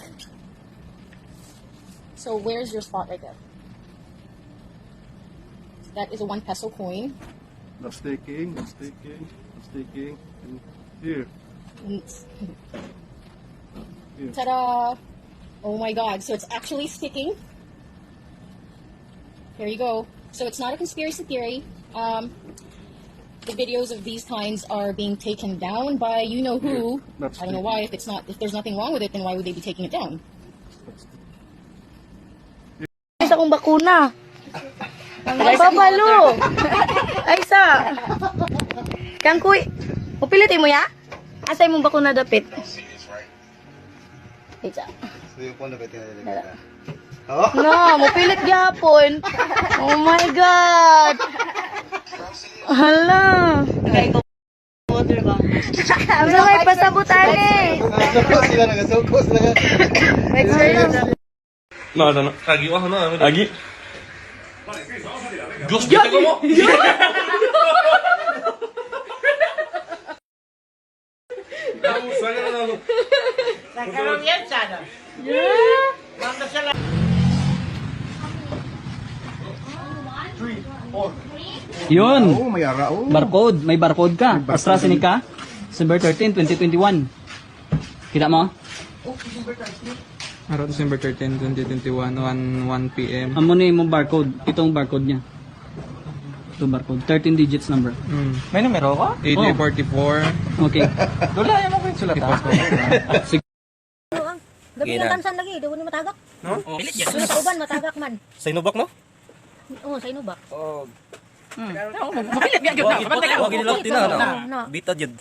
So where's your spot right there? that is a 1 peso coin. That's taking, that's taking, that's taking. And here. Here. Ta-da! Oh my god, so it's actually sticking. There you go. So it's not a conspiracy theory. The videos of these kinds are being taken down by you know who. I don't know why. If there's nothing wrong with it, then why would they be taking it down? Isa kong bakuna. Ang babalo. Ay sa. Kang kuy. Upilitin mo ya? Asay mong bakuna dapit. Isa. No, mupilit gyapon. Oh my god. Hala. Water ba? Ang may pasabutan eh. Nagasukos sila. No. Lagi wah na. Lagi. Diyos, kita ko mo. Nagkaroon yan sana. Yeah. Manda sila. 3, 4. Yun. Oh, may ara. Oh. Barcode. May barcode ka. AstraZeneca ka. December 13, 2021. Kita mo? Araw December 13, 2021, 1 p.m. Amo na yung barcode. Itong barcode niya. Itong barcode. 13 digits number. May numero ko? 8844. Okay. Dulayan mo ko yung sulatan. Sige. Gabi ng tansan lagi, di ko ni matagak. No? Doon sa uban, matagak man. Sa inubak, no? Oo, sa inubak. Mapilit niya. Wag nilak tina, no? Bita jud.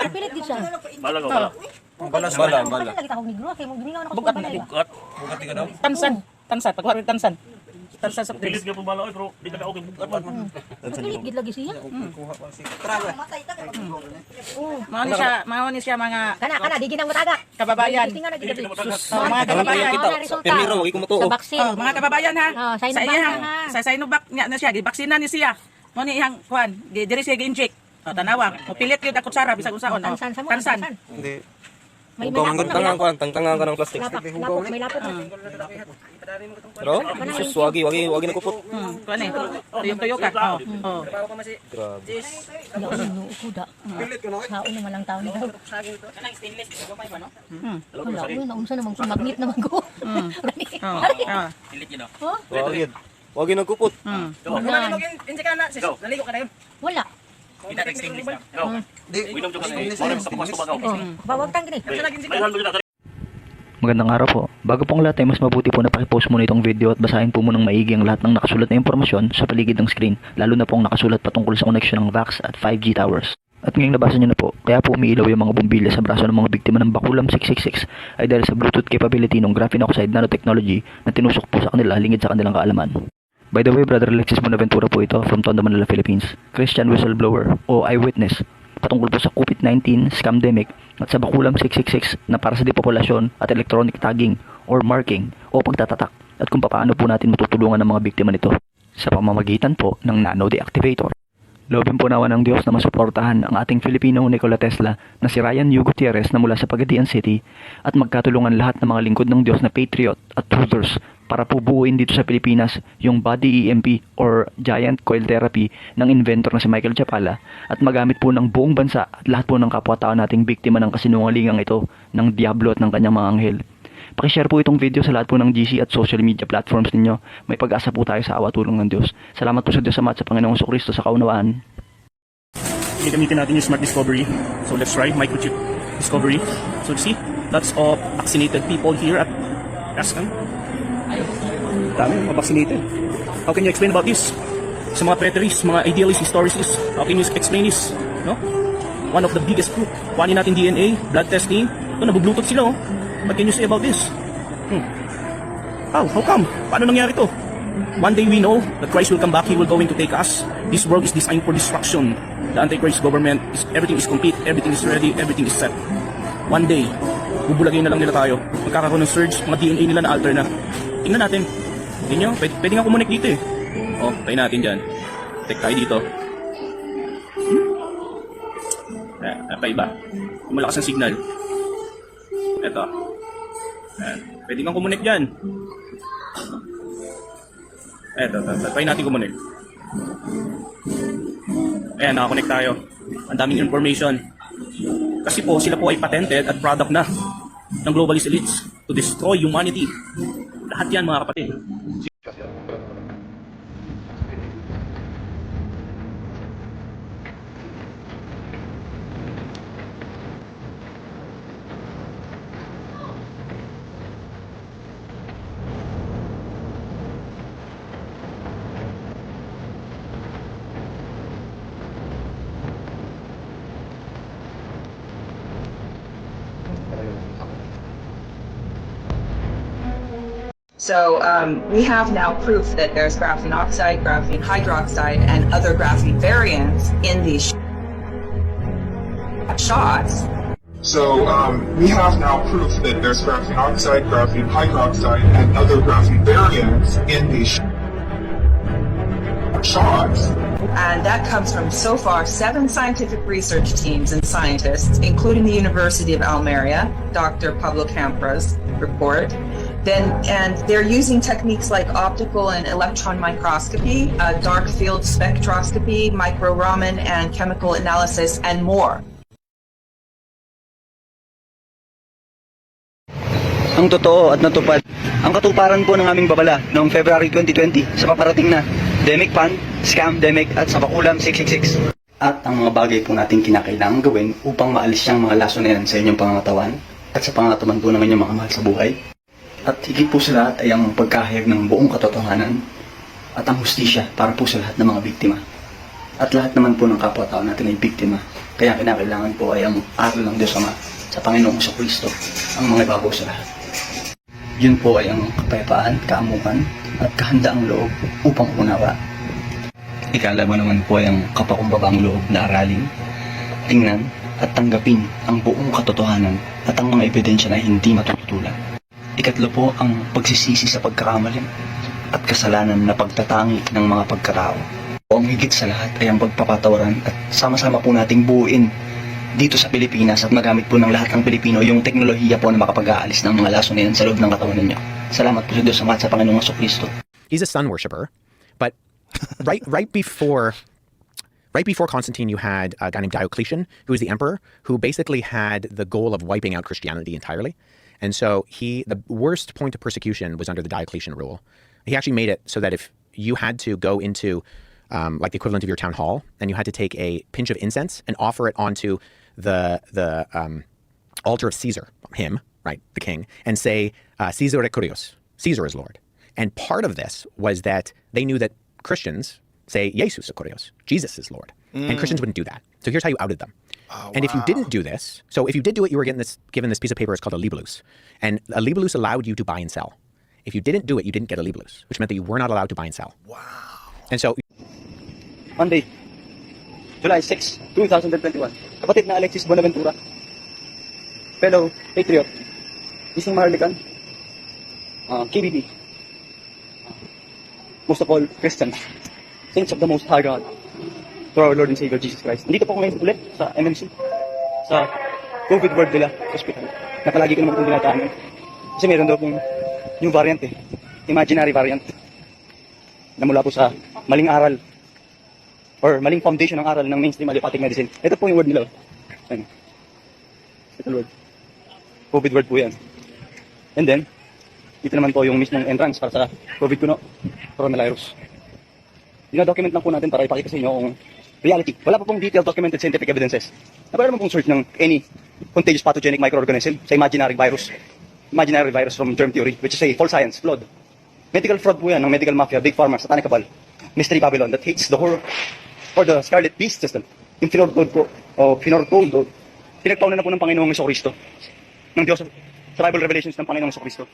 Mapilit din siya. Bala. Bakit lagi takong negro? Kaya mong giningaw na ko sa balay. Bukat ka daw. Tansan. Pagkuharin tansan. Tansan sa Bilis ka po bala, pero di ka okay bukat man. Mapilit gid lagi siya. Mao ni siya mga Kana, di ginang matagak. kababayan. Tingnan na gid. Mga kababayan. Pirmiro, wag ko mo Sa baksin. Mga kababayan ha. Sa Sinovac ha. Sa Sinovac niya na siya. Gibaksina ni siya. Mo ni ihang kuan. Diri siya gi-inject. Tanawa. Mupilit yun ako kutsara bisag unsaon. Tansan. Hindi. May Tangan ka ng plastic. lapot, may lapot. Pero, sus, wagi na kupot. Kuan eh. Tuyok ka. Oh. Grabe. Kuda. Haon naman lang taon daw. Wala, naunsa naman ko. Magnet naman ko. Wagi na kupot. Inject ka na. Naligo ka na yun. Wala. Kita extinguish na. Bawagtang gini. Magandang araw po. Bago pong lahat ay mas mabuti po na pakipost muna itong video at basahin po munang maigi ang lahat ng nakasulat na impormasyon sa paligid ng screen, lalo na pong nakasulat patungkol sa koneksyon ng VAX at 5G towers. At ngayong nabasa nyo na po, kaya po umiilaw yung mga bumbilya sa braso ng mga biktima ng Bakulam 666 ay dahil sa Bluetooth capability ng graphene oxide nanotechnology na tinusok po sa kanila lingid sa kanilang kaalaman. By the way, Brother Alexis Bonaventura po ito from Tondo, Manila, Philippines. Christian whistleblower o eyewitness patungkol po sa COVID-19 scamdemic at sa Bakulam 666 na para sa depopulasyon at electronic tagging or marking o pagtatatak at kung paano po natin matutulungan ang mga biktima nito sa pamamagitan po ng nano deactivator. Loobin po nawa ng Diyos na masuportahan ang ating Filipino Nikola Tesla na si Ryan U. Gutierrez na mula sa Pagadian City at magkatulungan lahat ng mga lingkod ng Diyos na patriot at truthers para po buuin dito sa Pilipinas yung body EMP or giant coil therapy ng inventor na si Michael Chapala at magamit po ng buong bansa at lahat po ng kapwa-tao nating biktima ng kasinungalingang ito ng Diablo at ng kanyang mga anghel. Pakishare po itong video sa lahat po ng GC at social media platforms ninyo. May pag-asa po tayo sa awa tulong ng Diyos. Salamat po sa Diyos Ama at sa Panginoong Kristo sa kaunawaan. Gamitin natin yung Smart Discovery. So let's try microchip discovery. So see, that's all vaccinated people here at Ascan. Dami, mga vaccinated. How can you explain about this? Sa mga preterists, mga idealists, historicists, how can you explain this? No? One of the biggest proof. Kuhanin natin DNA, blood testing. Ito, nabublutot sila, oh. What can you say about this? How come? Paano nangyari to? One day we know that Christ will come back, He will going to take us. This world is designed for destruction. The Antichrist government, everything is complete, everything is ready, everything is set. One day, bubulagin na lang nila tayo. Magkakaroon ng surge, mga DNA nila na alter na. Tingnan natin. Hindi nyo, pwede nga kumonek dito eh. O, tayo natin dyan. Take tayo dito. Paiba. Yung malakas ang signal. Eto. Pwede kang kumonek dyan. Eto, tayo natin kumonek. Ayan, nakakonect tayo. Ang daming information. Kasi po, sila po ay patented at product na ng globalist elites to destroy humanity. Lahat yan mga kapatid. So we have now proof that there's graphene oxide, graphene hydroxide, and other graphene variants in these shots. So we have now proof that there's graphene oxide, graphene hydroxide, and other graphene variants in these shots. And that comes from so far 7 scientific research teams and scientists, including the University of Almeria, Dr. Pablo Campra's report. And they're using techniques like optical and electron microscopy, dark field spectroscopy, micro-Raman, and chemical analysis, and more. Ang totoo at natupad ang katuparan po ng aming babala noong February 2020 sa paparating na Demic Pan, Scam Demic at Sabakulam 666. At ang mga bagay po natin kinakailangan gawin upang maalis siyang mga laso na yan sa inyong pangangatawan at sa pangangatawan po ng inyong mga mahal sa buhay. At higit po sa lahat ay ang pagkahayag ng buong katotohanan at ang hustisya para po sa lahat ng mga biktima. At lahat naman po ng kapwa-tao natin ay biktima. Kaya kinakailangan po ay ang aral ng Diyos Ama sa Panginoong Kristo ang mga ibabaw sa lahat. Yun po ay ang kapayapaan, kaamukan at kahandaang loob upang unawa. Ikalaban naman po ay ang kapakumbabang loob na aralin, tingnan at tanggapin ang buong katotohanan at ang mga ebidensya na hindi matututulan. Ikatlo po ang pagsisisi sa pagkakamali at kasalanan na pagtatangi ng mga pagkatao. O ang higit sa lahat ay ang pagpapatawaran at sama-sama po nating buuin dito sa Pilipinas at magamit po ng lahat ng Pilipino yung teknolohiya po na makapag-aalis ng mga laso na yan sa loob ng katawan ninyo. Salamat po sa Diyos Ama at sa Panginoong Kristo. He's a sun worshipper, but right before Constantine, you had a guy named Diocletian, who was the emperor, who basically had the goal of wiping out Christianity entirely. And so the worst point of persecution was under the Diocletian rule. He actually made it so that if you had to go into like the equivalent of your town hall, and you had to take a pinch of incense and offer it onto the altar of Caesar, him, right, the king, and say, Caesar et Kyrios, Caesar is Lord. And part of this was that they knew that Christians say, Jesus et Kyrios, Jesus is Lord. And Christians wouldn't do that. So here's how you outed them. And if you didn't do this, so if you did do it, you were given this piece of paper. It's called a libellus. And a libellus allowed you to buy and sell. If you didn't do it, you didn't get a libellus, which meant that you were not allowed to buy and sell. Wow. And so Monday, July 6, 2021. Kapatid na Alexis Bonaventura, fellow patriot, isang Maharlikan, KBB, most of all Christians, saints of the Most High God, to our Lord and Savior Jesus Christ. Nandito po kami ulit sa MMC, sa COVID World nila Hospital, na palagi ko naman itong dinataanan. Kasi meron daw pong new variant imaginary variant, na mula po sa maling aral or maling foundation ng aral ng mainstream allopathic medicine. Ito po yung word nila. Ayan. Ito word. COVID word po yan. And then, ito naman po yung mismong entrance para sa COVID kuno, coronavirus. Dina-document lang po natin para ipakita sa inyo kung reality. Wala pa pong detailed documented scientific evidences. Napala naman pong search ng any contagious pathogenic microorganism sa imaginary virus. Imaginary virus from germ theory, which is a false science, flawed. Medical fraud po yan ng medical mafia, big pharma, satanic cabal, mystery Babylon that hates the horror or the scarlet beast system. Yung finortold po, o finortold, pinagpaunan na po ng Panginoong Kristo, ng Diyos, sa Bible Revelations ng Panginoong Kristo.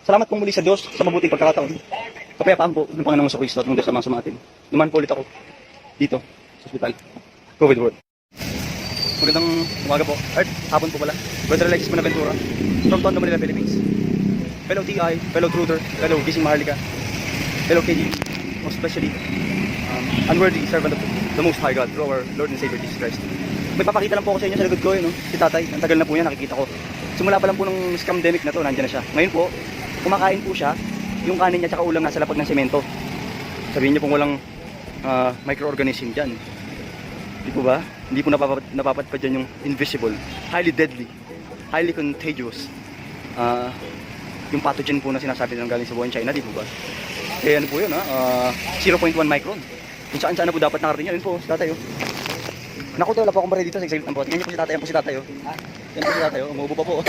Salamat pong muli sa Diyos sa mabuting pagkakataon. Kapayapaan po ng Panginoong Kristo at ng Diyos Amang Sumatin. Duman po ulit ako dito sa hospital. COVID World. Magandang umaga po. Hapon po pala. Brother Alexis Bonaventura from Tondo, Manila, Philippines. Fellow TI, fellow Truther, fellow Gising Maharlika, fellow KG, most especially unworthy servant of the Most High God through our Lord and Savior Jesus Christ. May papakita lang po ako sa inyo sa likod ko, no? Si Tatay. Ang tagal na po yan, nakikita ko. Simula pa lang po nung scamdemic na to, nandiyan na siya. Ngayon po, kumakain po siya, yung kanin niya tsaka ulam nasa lapag ng semento. Sabihin niyo kung walang microorganism dyan. Di po ba? Hindi po napapadpad dyan yung invisible, highly deadly, highly contagious. Yung pathogen po na sinasabi ng galing sa buong China, di po ba? Kaya ano po yun, 0.1 micron. Kung saan na po dapat nakarating yan. Yun po, si tatay. Naku, wala pa akong bari dito sa excited lang po. Tingnan niyo po si tatay, yan po si tatay. Yan po si tatay, umuubo pa po.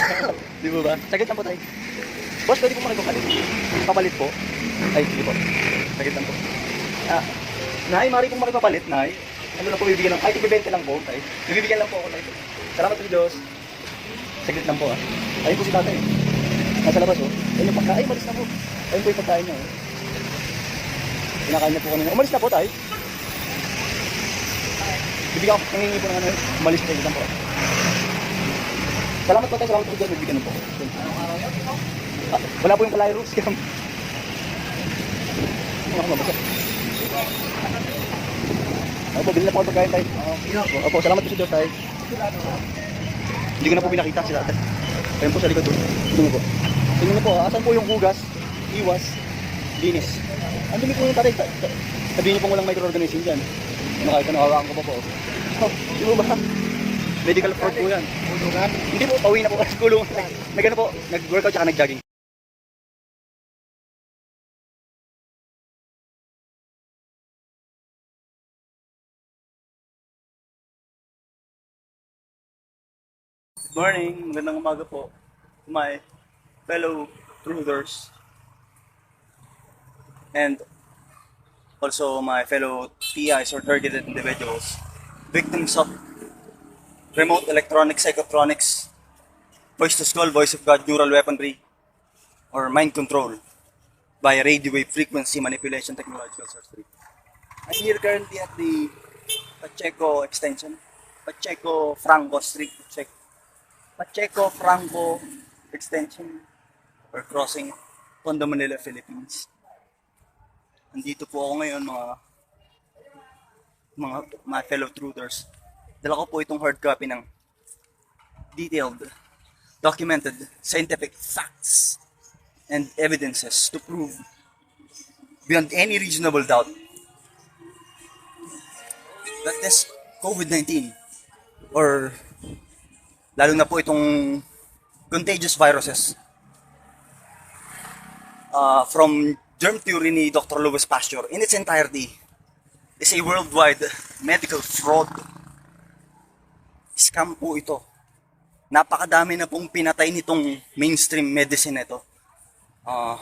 Di po ba? Saglit lang po tayo. Boss, pwede po makipagpalit. Papalit po. Ay, sige po. Saglit lang po. Nay, mari pong makipapalit, Nay. Ano lang po bibigyan lang? Ay, tig-20 lang po, Tay. Bibigyan lang po ako, Tay. Salamat sa Diyos. Saglit lang po, Ayun po si tatay. Nasa labas, Ayun yung pagkain. Ay, malis na po. Ayun po yung pagkain niya, Kinakain niya po kanina. Umalis na po, Tay. Bibigyan ako, nangingi po ng ano. Umalis na, saglit lang po. Salamat po, Tay. Salamat po sa Diyos. Bibigyan lang po. Wala po yung kalay rules. Kaya... Ako mabasa. Opo, bilhin na po ang pagkain, Tay. Opo, salamat po sa Diyos, Tay. Hindi ko na po pinakita si tatay. Ayun po sa likod doon. Tingnan po. Tingnan niyo po, asan po yung hugas, iwas, linis. Ang dumi po yung tatay. Sabihin niyo po walang microorganism dyan. Kahit hawakan ko pa po. Di po ba? Medical fraud po yan. Hindi po, pauwi na po. Kulong. Nag-ano po, nag-workout tsaka nag-jogging. Good morning, magandang umaga po to my fellow truthers and also my fellow TIs or targeted individuals, victims of remote electronic psychotronics, voice to skull, voice of God, neural weaponry, or mind control by radio wave frequency manipulation technological sorcery. I'm here currently at the Pacheco extension, Pacheco Franco Street, Pacheco Franco extension or crossing, Tondo, Manila, Philippines. Nandito po ako ngayon mga fellow truthers. Dala ko po itong hard copy ng detailed, documented scientific facts and evidences to prove beyond any reasonable doubt that this COVID-19 or lalo na po itong contagious viruses from germ theory ni Dr. Louis Pasteur in its entirety is a worldwide medical fraud. Scam po ito. Napakadami na pong pinatay nitong mainstream medicine ito.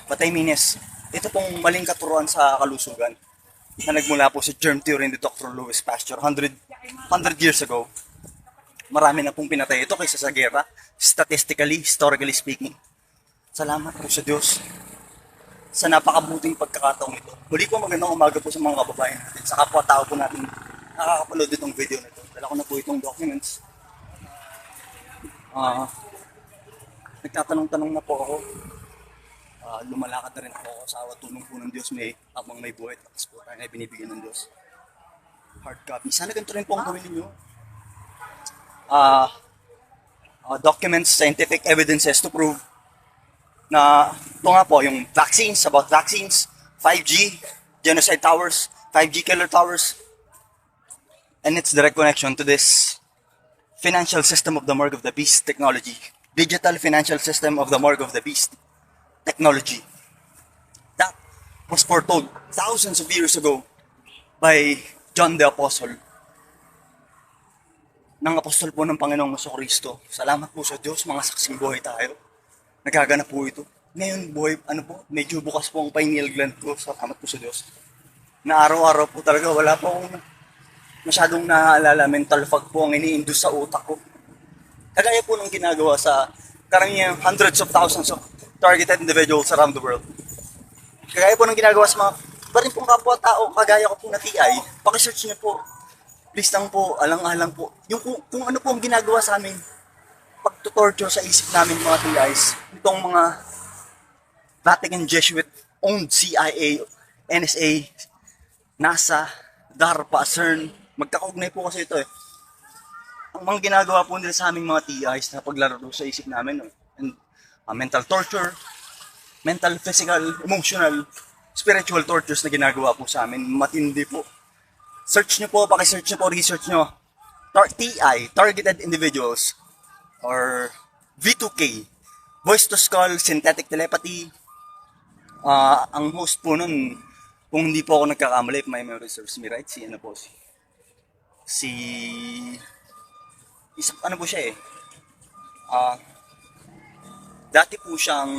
Patay minis. Ito pong maling katuruan sa kalusugan na nagmula po sa germ theory ni Dr. Louis Pasteur 100 years ago. Marami na pong pinatay ito kaysa sa gera, statistically, historically speaking. Salamat po sa Diyos sa napakabuting pagkakataong ito. Muli po magandang umaga po sa mga kababayan natin, sa kapwa-tao po natin nakakapanood itong video na ito. Dala ko na po itong documents. Nagtatanong-tanong na po ako. Lumalakad na rin po ako sa awat tulong po ng Diyos habang may buhay. Tapos po tayo na binibigyan ng Diyos. Hard copy. Sana ganito rin po ang gawin ninyo. Documents, scientific evidences to prove na ito nga po yung vaccines, about vaccines, 5G, genocide towers, 5G killer towers, and its direct connection to this financial system of the mark of the beast technology, digital financial system of the mark of the beast technology. That was foretold thousands of years ago by John the Apostle, ng apostol po ng Panginoong Jesucristo. Salamat po sa Diyos, mga saksing buhay tayo. Nagaganap po ito. Ngayon, buhay, medyo bukas po ang pineal gland ko. Salamat po sa Diyos. Na araw-araw po talaga, wala po akong masyadong naaalala. Mental fog po ang ini-induce sa utak ko. Kagaya po ng ginagawa sa karamihan hundreds of thousands of targeted individuals around the world. Kagaya po ng ginagawa sa mga pa rin pong kapwa-tao, kagaya ko po na TI. Pakisearch niyo po. Please lang po, alang-alang po. Yung kung ano po ang ginagawa sa amin, pagtutorture sa isip namin mga TIs, itong mga Vatican Jesuit-owned CIA, NSA, NASA, DARPA, CERN, magkakaugnay po kasi ito eh. Ang mga ginagawa po nila sa aming mga TIs na paglaro sa isip namin, and, mental torture, mental, physical, emotional, spiritual tortures na ginagawa po sa amin, matindi po. Search nyo po, paki-search nyo po, research nyo. TI, Targeted Individuals, or V2K, Voice to Skull, Synthetic Telepathy. Ang host po nun, kung hindi po ako nagkakamali, if my memory serves me right, si ano po, isang ano po siya dati po siyang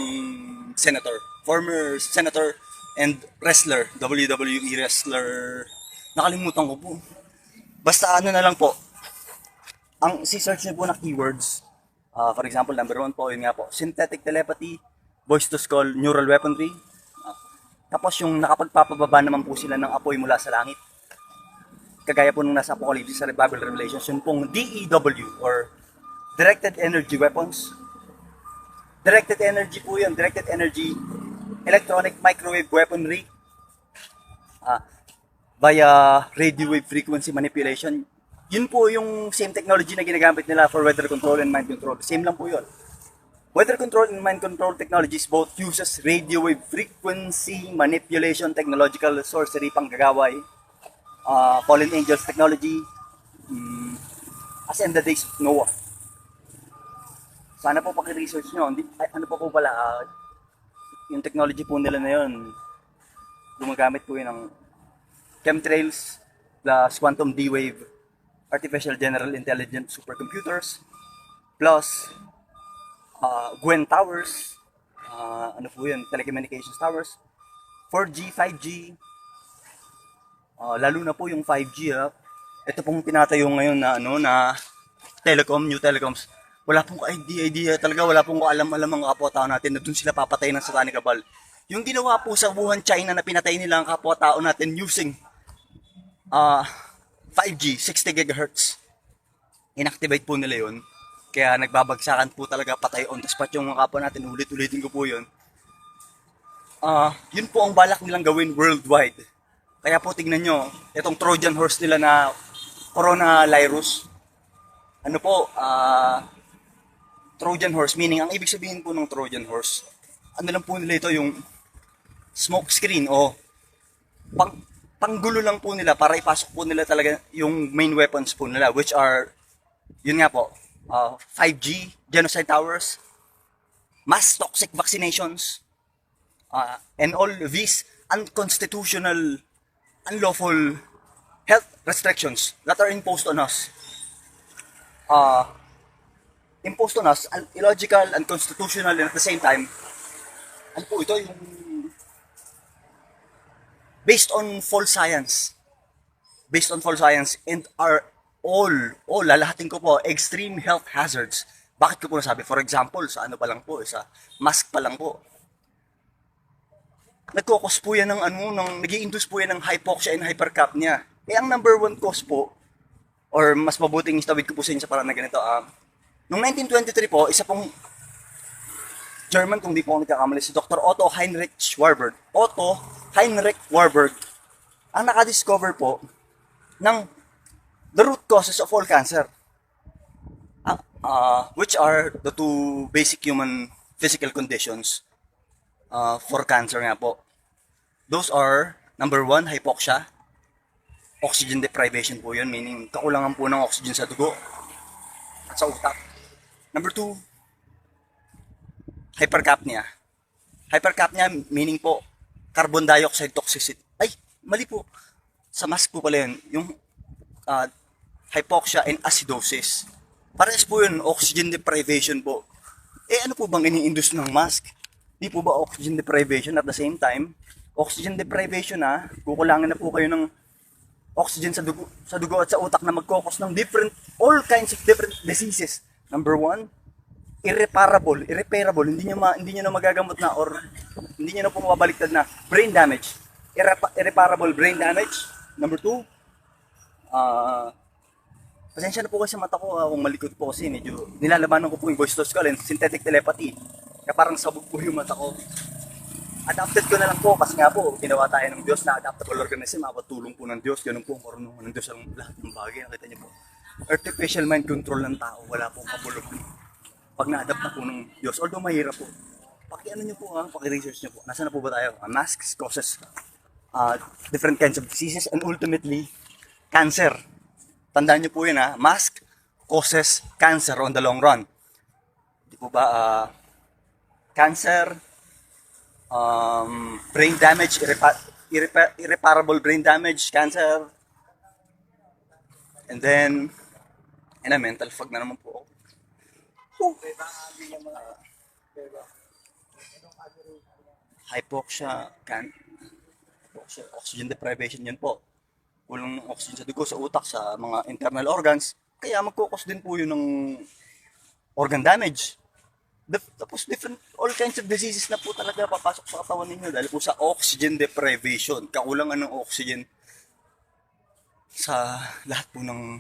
senator, former senator and wrestler, WWE wrestler, nakalimutan ko po. Basta ano na lang po, ang si-search niyo po na keywords, for example, number 1 po, yun nga po, synthetic telepathy, voice to skull, neural weaponry. Tapos yung nakapagpapababa naman po sila ng apoy mula sa langit. Kagaya po nung nasa Apocalypse sa Bible Revelations, yun pong DEW or Directed Energy Weapons. Directed energy po yun, directed energy, electronic microwave weaponry, via radio wave frequency manipulation. Yun po yung same technology na ginagamit nila for weather control and mind control. Same lang po yun. Weather control and mind control technologies both uses radio wave frequency manipulation, technological sorcery, panggagaway, fallen angels technology, as in the days of Noah. Sana po paki-research nyo. Ano po pala, yung technology po nila na yun, gumagamit po yun ng chemtrails, plus quantum D-wave, artificial general intelligence supercomputers, plus Gwen towers, ano po yun, telecommunications towers, 4G, 5G, lalo na po yung 5G. Ito pong pinatayo ngayon na new telecoms. Wala pong idea talaga, wala pong alam ang kapwa-tao natin na doon sila papatay ng satanic cabal. Yung ginawa po sa Wuhan, China na pinatay nila ang kapwa-tao natin using 5G, 60 GHz. Inactivate po nila yun. Kaya nagbabagsakan po talaga, patay on the spot yung mga kapwa natin. Ulit-ulitin ko po yun. Yun po ang balak nilang gawin worldwide. Kaya po tignan nyo, itong Trojan horse nila na coronavirus. Ano po, Trojan horse, meaning ang ibig sabihin po ng Trojan horse, ano lang po nila ito, yung smoke screen o panggulo lang po nila para ipasok po nila talaga yung main weapons po nila, which are, yun nga po, 5G, genocide towers, mass toxic vaccinations, and all these unconstitutional, unlawful health restrictions that are imposed on us. Illogical, unconstitutional, and at the same time, ano po ito, yung based on false science, and are lalahatin ko po, extreme health hazards. Bakit ko po nasabi? For example, sa ano pa lang po, sa mask pa lang po. Nagkokos po yan nag-i-induce po yan ng hypoxia and hypercapnia. Ang number 1 cause po, or mas mabuting istawid ko po sa inyo sa parang na ganito, noong 1923 po, isa pong German, kung di po ako nagkakamali, si Dr. Otto Heinrich Warburg, ang nakadiscover po ng the root causes of all cancer, which are the two basic human physical conditions for cancer nga po. Those are, number 1, hypoxia, oxygen deprivation po yun, meaning kakulangan po ng oxygen sa dugo at sa utak. Number 2, hypercapnia. Hypercapnia meaning po carbon dioxide toxicity. Ay, mali po. Sa mask po pala yun. Yung hypoxia and acidosis. Parehas po yun, oxygen deprivation po. Ano po bang ini-induce ng mask? Di po ba oxygen deprivation at the same time? Oxygen deprivation kukulangin na po kayo ng oxygen sa dugo at sa utak na magkokos ng all kinds of different diseases. Number 1, irreparable, hindi nyo na magagamot na or hindi nyo na po mababaliktad na brain damage. Irreparable brain damage. Number 2, pasensya na po kasi sa mata ko kung malikot po kasi medyo nilalabanan ko po yung voice to skull and synthetic telepathy. Kaya parang sabog po yung mata ko. Adapted ko na lang po kasi nga po, ginawa tayo ng Diyos na adaptable organism, mapatulong po ng Diyos, ganun po, marunong ng Diyos ang lahat ng bagay, nakita niyo po. Artificial mind control ng tao, wala pong kabulog. Pag na-adapt na po ng Diyos, although mahirap po, paki-ano niyo po paki-research niyo po, nasaan na po ba tayo? Masks causes different kinds of diseases and ultimately, cancer. Tandaan niyo po yun ha, mask causes cancer on the long run. Di po ba, cancer, brain damage, irreparable brain damage, cancer, and then, mental fog na naman po. Hypoxia, oxygen deprivation yun po. Kulang ng oxygen sa dugo, sa utak, sa mga internal organs. Kaya magkukos din po yun ng organ damage. Tapos all kinds of diseases na po talaga papasok sa katawan ninyo dahil po sa oxygen deprivation. Kakulangan ng oxygen sa lahat po ng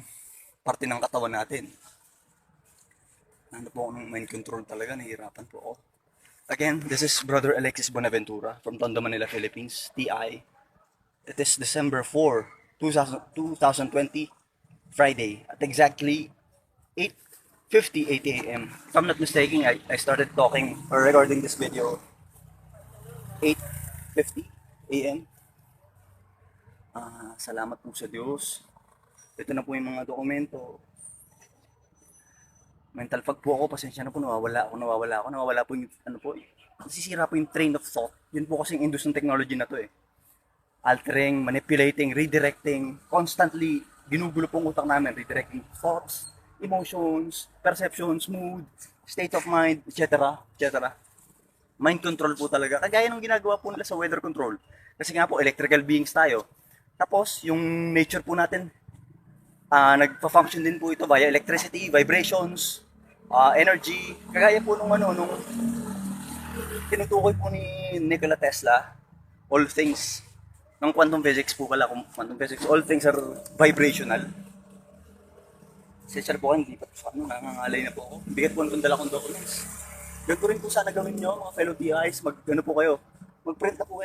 parte ng katawan natin. Ano po ako ng mind control talaga, nahihirapan po ako. Again, this is Brother Alexis Bonaventura from Tondo, Manila, Philippines, TI. It is December 4, 2020, Friday, at exactly 8:58 a.m. If I'm not mistaken, I started talking or recording this video 8:50 a.m. Salamat po sa Diyos. Ito na po yung mga dokumento. Mental fog po ako, pasensya na po, nawawala po yung, nasisira po yung train of thought. Yun po kasing industry ng technology na to eh. Altering, manipulating, redirecting, constantly, ginugulo po ang utak namin, redirecting thoughts, emotions, perceptions, mood, state of mind, etc. Mind control po talaga. Kagaya ng ginagawa po nila sa weather control. Kasi nga po, electrical beings tayo. Tapos, yung nature po natin, nagpa-function din po ito via electricity, vibrations, energy. Kagaya po nung tinutukoy po ni Nikola Tesla, all things, ng quantum physics po pala, quantum physics, all things are vibrational. Sensya po, hindi pa po, nangangalay na po ako. Bigat po ang dala kong documents. Ganito rin po sana gawin nyo, mga fellow TIs, mag-print na po kayo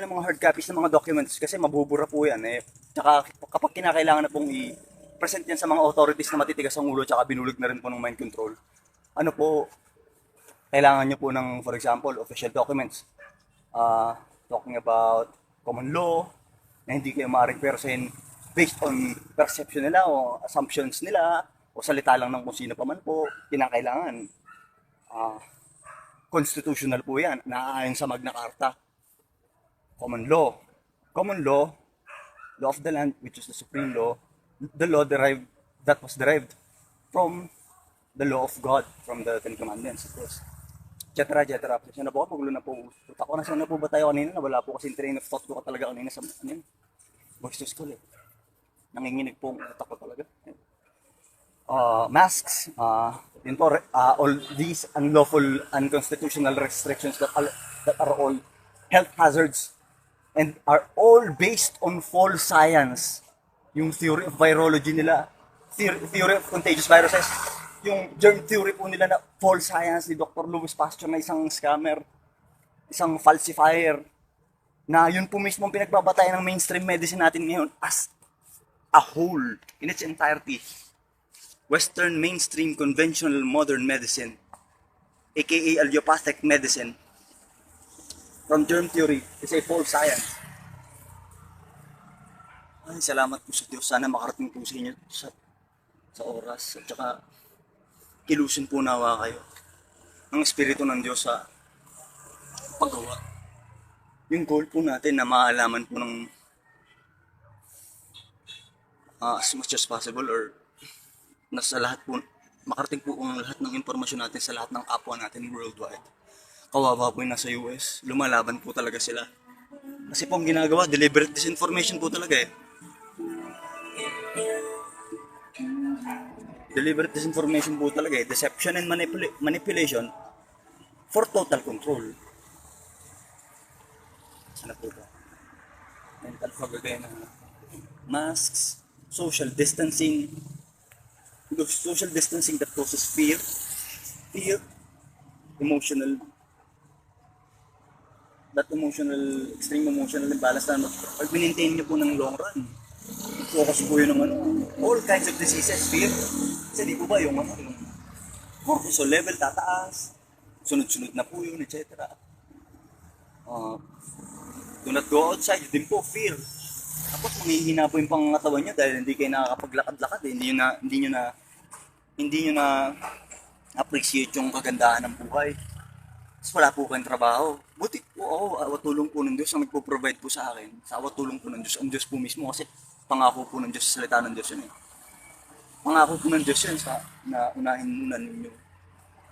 ng mga hard copies ng mga documents kasi mabubura po yan eh. Tsaka kapag kinakailangan na pong i-present yan sa mga authorities na matitigas ang ulo tsaka binulog na rin po ng mind control, kailangan nyo po ng, for example, official documents. Talking about common law, na hindi kayo maaaring persen based on perception nila o assumptions nila o salita lang ng kung sino pa man po, kinakailangan. Constitutional po yan, naaayon sa Magna Carta. Common law, law of the land, which is the supreme law, the law that was derived from the law of God, from the Ten Commandments, of course. Etc. Kasi na po, magulo na po. Ako, nasaan na po ba tayo kanina? Wala po kasi train of thought ko talaga kanina sa voice to school eh. Nanginginig po ang utak ko talaga. Masks, yun po, all these unlawful, unconstitutional restrictions that are all health hazards and are all based on false science. Yung theory of virology nila, theory of contagious viruses, yung germ theory po nila na false science ni Dr. Louis Pasteur na isang scammer, isang falsifier, na yun po mismo ang pinagbabatayan ng mainstream medicine natin ngayon as a whole, in its entirety. Western mainstream conventional modern medicine, aka allopathic medicine, from germ theory is a false science. Ay, salamat po sa Diyos. Sana makarating po sa inyo sa oras. At saka, kilusin po nawa kayo ng Espiritu ng Diyos sa paggawa. Yung goal po natin na maalaman po ng as much as possible or nasa lahat po, makarating po ang lahat ng impormasyon natin sa lahat ng kapwa natin worldwide. Kawawa po yung nasa US, lumalaban po talaga sila. Kasi po ang ginagawa, deliberate disinformation po talaga eh. Deliberate disinformation po talaga eh. Deception and manipulation for total control. Sana po ba? Mental fog again. Masks, social distancing. Social distancing that causes fear, extreme emotional imbalance na pag maintain nyo po ng long run, focus po yun ng all kinds of diseases, fear. Kasi di po ba yung cortisol level tataas, sunod-sunod na po yun, etc. Do not go outside, din po, fear. Tapos Humihina po yung pangangatawan nyo dahil hindi kayo nakakapaglakad-lakad eh. Hindi nyo na appreciate yung kagandahan ng buhay. Tapos wala po kayong trabaho. Buti po ako, awat tulong po ng Diyos ang magpo-provide po sa akin. Sa awat tulong po ng Diyos, ang Diyos po mismo kasi pangako po ng Diyos, salita ng Diyos yun eh. Pangako po ng Diyos yun sa na unahin muna ninyo.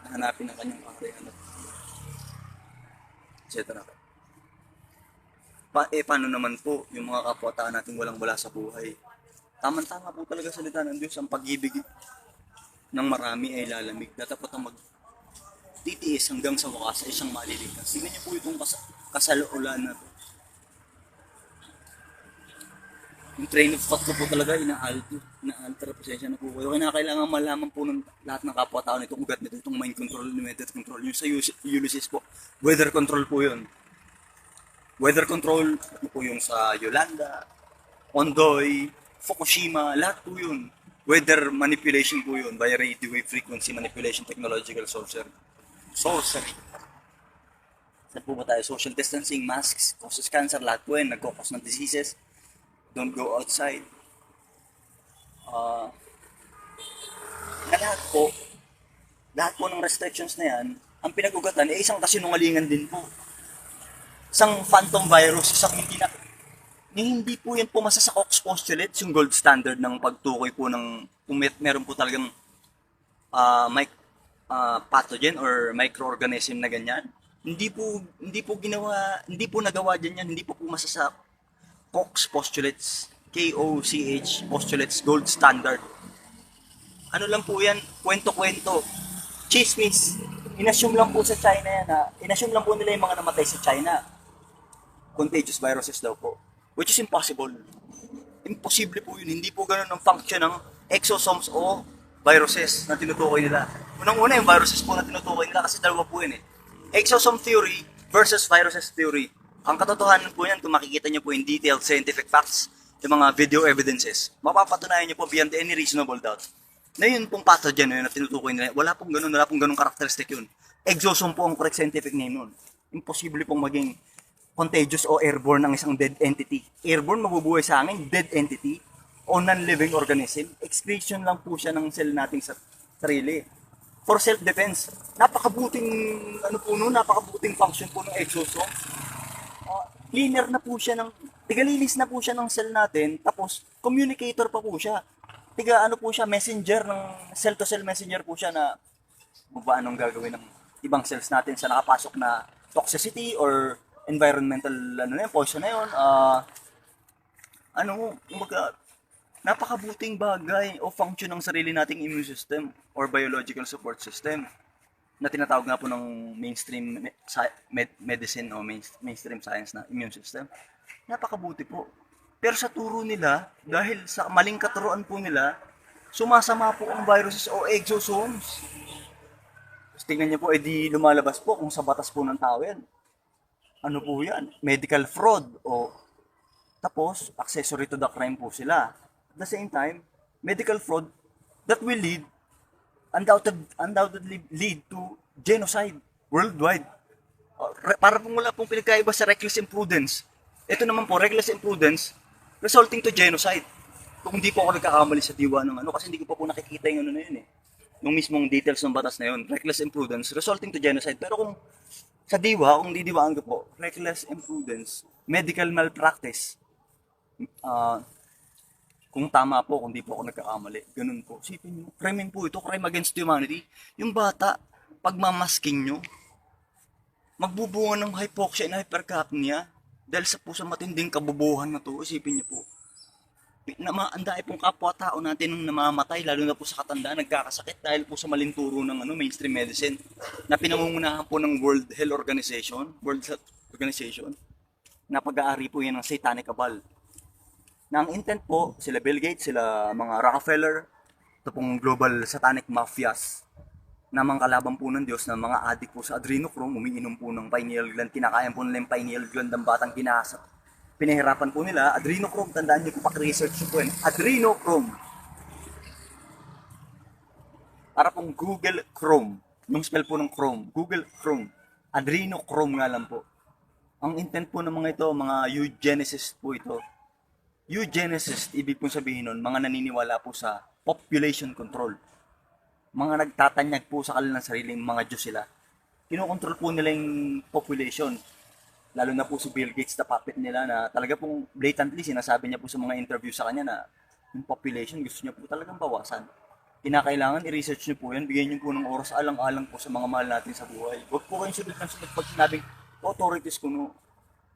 Hanapin ang kanyang kakrihan. Etc. Paano naman po yung mga kapwa-tao natin walang-wala sa buhay? Tama-tama po talaga salita ng Diyos, ang pag-ibig ng marami ay lalamig. Dapat ang magtitiis hanggang sa wakas ay siyang maliligtas. Tingnan niyo po itong kasaluulan na to. Yung train of thought ko po talaga, ina-alter, pasensya na po kayo. Kailangan malaman po ng lahat ng kapwa-tao nitong ugat nito, itong mind control, method control. Yung sa Ulysses po, weather control po yun. Weather control po yung sa Yolanda, Ondoy, Fukushima, lahat po yun. Weather manipulation po yun by radio wave frequency manipulation technological sorcery. Saan po ba tayo? Social distancing, masks, causes cancer, lahat po yun. Nagkakos ng diseases. Don't go outside. Lahat po ng restrictions na yan, ang pinag-ugatan ay isang kasinungalingan din po. Isang phantom virus, isang hindi po yan pumasa sa Koch's postulates, yung gold standard ng pagtukoy po ng kung meron po talagang pathogen or microorganism na ganyan. Hindi po nagawa diyan yan, hindi po pumasa sa Koch's postulates, KOCH postulates, gold standard. Ano lang po yan, kwento-kwento, chismis. Inassume lang po sa China yan inassume lang po nila yung mga namatay sa China. Contagious viruses daw po. Which is impossible. Imposible po yun. Hindi po ganun ang function ng exosomes o viruses na tinutukoy nila. Unang-una yung viruses po na tinutukoy nila kasi dalawa po yun eh. Exosome theory versus viruses theory. Ang katotohanan po yan, kung makikita nyo po in detailed scientific facts, yung mga video evidences, mapapatunayan nyo po beyond any reasonable doubt na yun pong pathogen na tinutukoy nila. Wala pong ganun karakteristik yun. Exosome po ang correct scientific name nun. Imposible pong maging contagious o airborne ng isang dead entity. Airborne, mabubuhay sa hangin, dead entity o non-living organism. Excretion lang po siya ng cell nating sa sarili. For self-defense, napakabuting function po ng exosome. Cleaner na po siya tigalinis na po siya ng cell natin, tapos communicator pa po siya. Messenger ng cell-to-cell messenger po siya na anong gagawin ng ibang cells natin sa nakapasok na toxicity or environmental poison na yun. Napakabuting bagay o function ng sarili nating immune system or biological support system na tinatawag nga po ng mainstream medicine o mainstream science na immune system. Napakabuti po. Pero sa turo nila, dahil sa maling katuruan po nila, sumasama po ang viruses o exosomes. Tingnan niyo po, di lumalabas po kung sa batas po ng tao yan. Ano po yan? Medical fraud o tapos accessory to the crime po sila. At the same time, medical fraud that will undoubtedly lead to genocide worldwide. Para pong wala pong pinagkaiba sa reckless imprudence. Ito naman po, reckless imprudence resulting to genocide. Kung hindi po ako nagkakamali sa diwa ng kasi hindi ko pa po nakikita yung na yun eh. Yung mismong details ng batas na yun, reckless imprudence resulting to genocide. Pero kung sa diwa, kung didiwaan ko po, reckless imprudence, medical malpractice. Kung tama po, kung di po ako nagkakamali, ganun po. Sipin nyo, crime po ito, crime against humanity. Yung bata, pagmamasking nyo, magbubunga ng hypoxia and hypercapnia dahil sa matinding kabubuhan na to. Isipin nyo po, ang dami pong kapwa-tao natin nung namamatay, lalo na po sa katandaan, nagkakasakit dahil po sa maling turo ng mainstream medicine na pinangungunahan po ng World Health Organization, na pag-aari po yan ng satanic cabal. Na ang intent po, sila Bill Gates, sila mga Rockefeller, ito pong global satanic mafias, na mga kalaban po ng Diyos, na mga adik po sa adrenochrome, umiinom po ng pineal gland, kinakayan po nila yung pineal gland ng batang ginasa. Pinahirapan po nila, adrenochrome, tandaan niyo po, pak-research po yun, adrenochrome. Para pong Google Chrome, yung spell po ng Chrome, Google Chrome, adrenochrome nga lang po. Ang intent po ng mga ito, mga eugenicist po ito, Eugenicist, ibig pong sabihin nun, mga naniniwala po sa population control. Mga nagtatanyag po sa kanilang sariling mga Diyos sila. Kinokontrol po nila yung population. Lalo na po si Bill Gates, na puppet nila, na talaga pong blatantly sinasabi niya po sa mga interview sa kanya na yung population gusto niya po talagang bawasan. Kinakailangan i-research niyo po yan, bigyan niyo po ng oras alang-alang po sa mga mahal natin sa buhay. Huwag po kayong sunod ng sunod pag sinabing authorities kuno.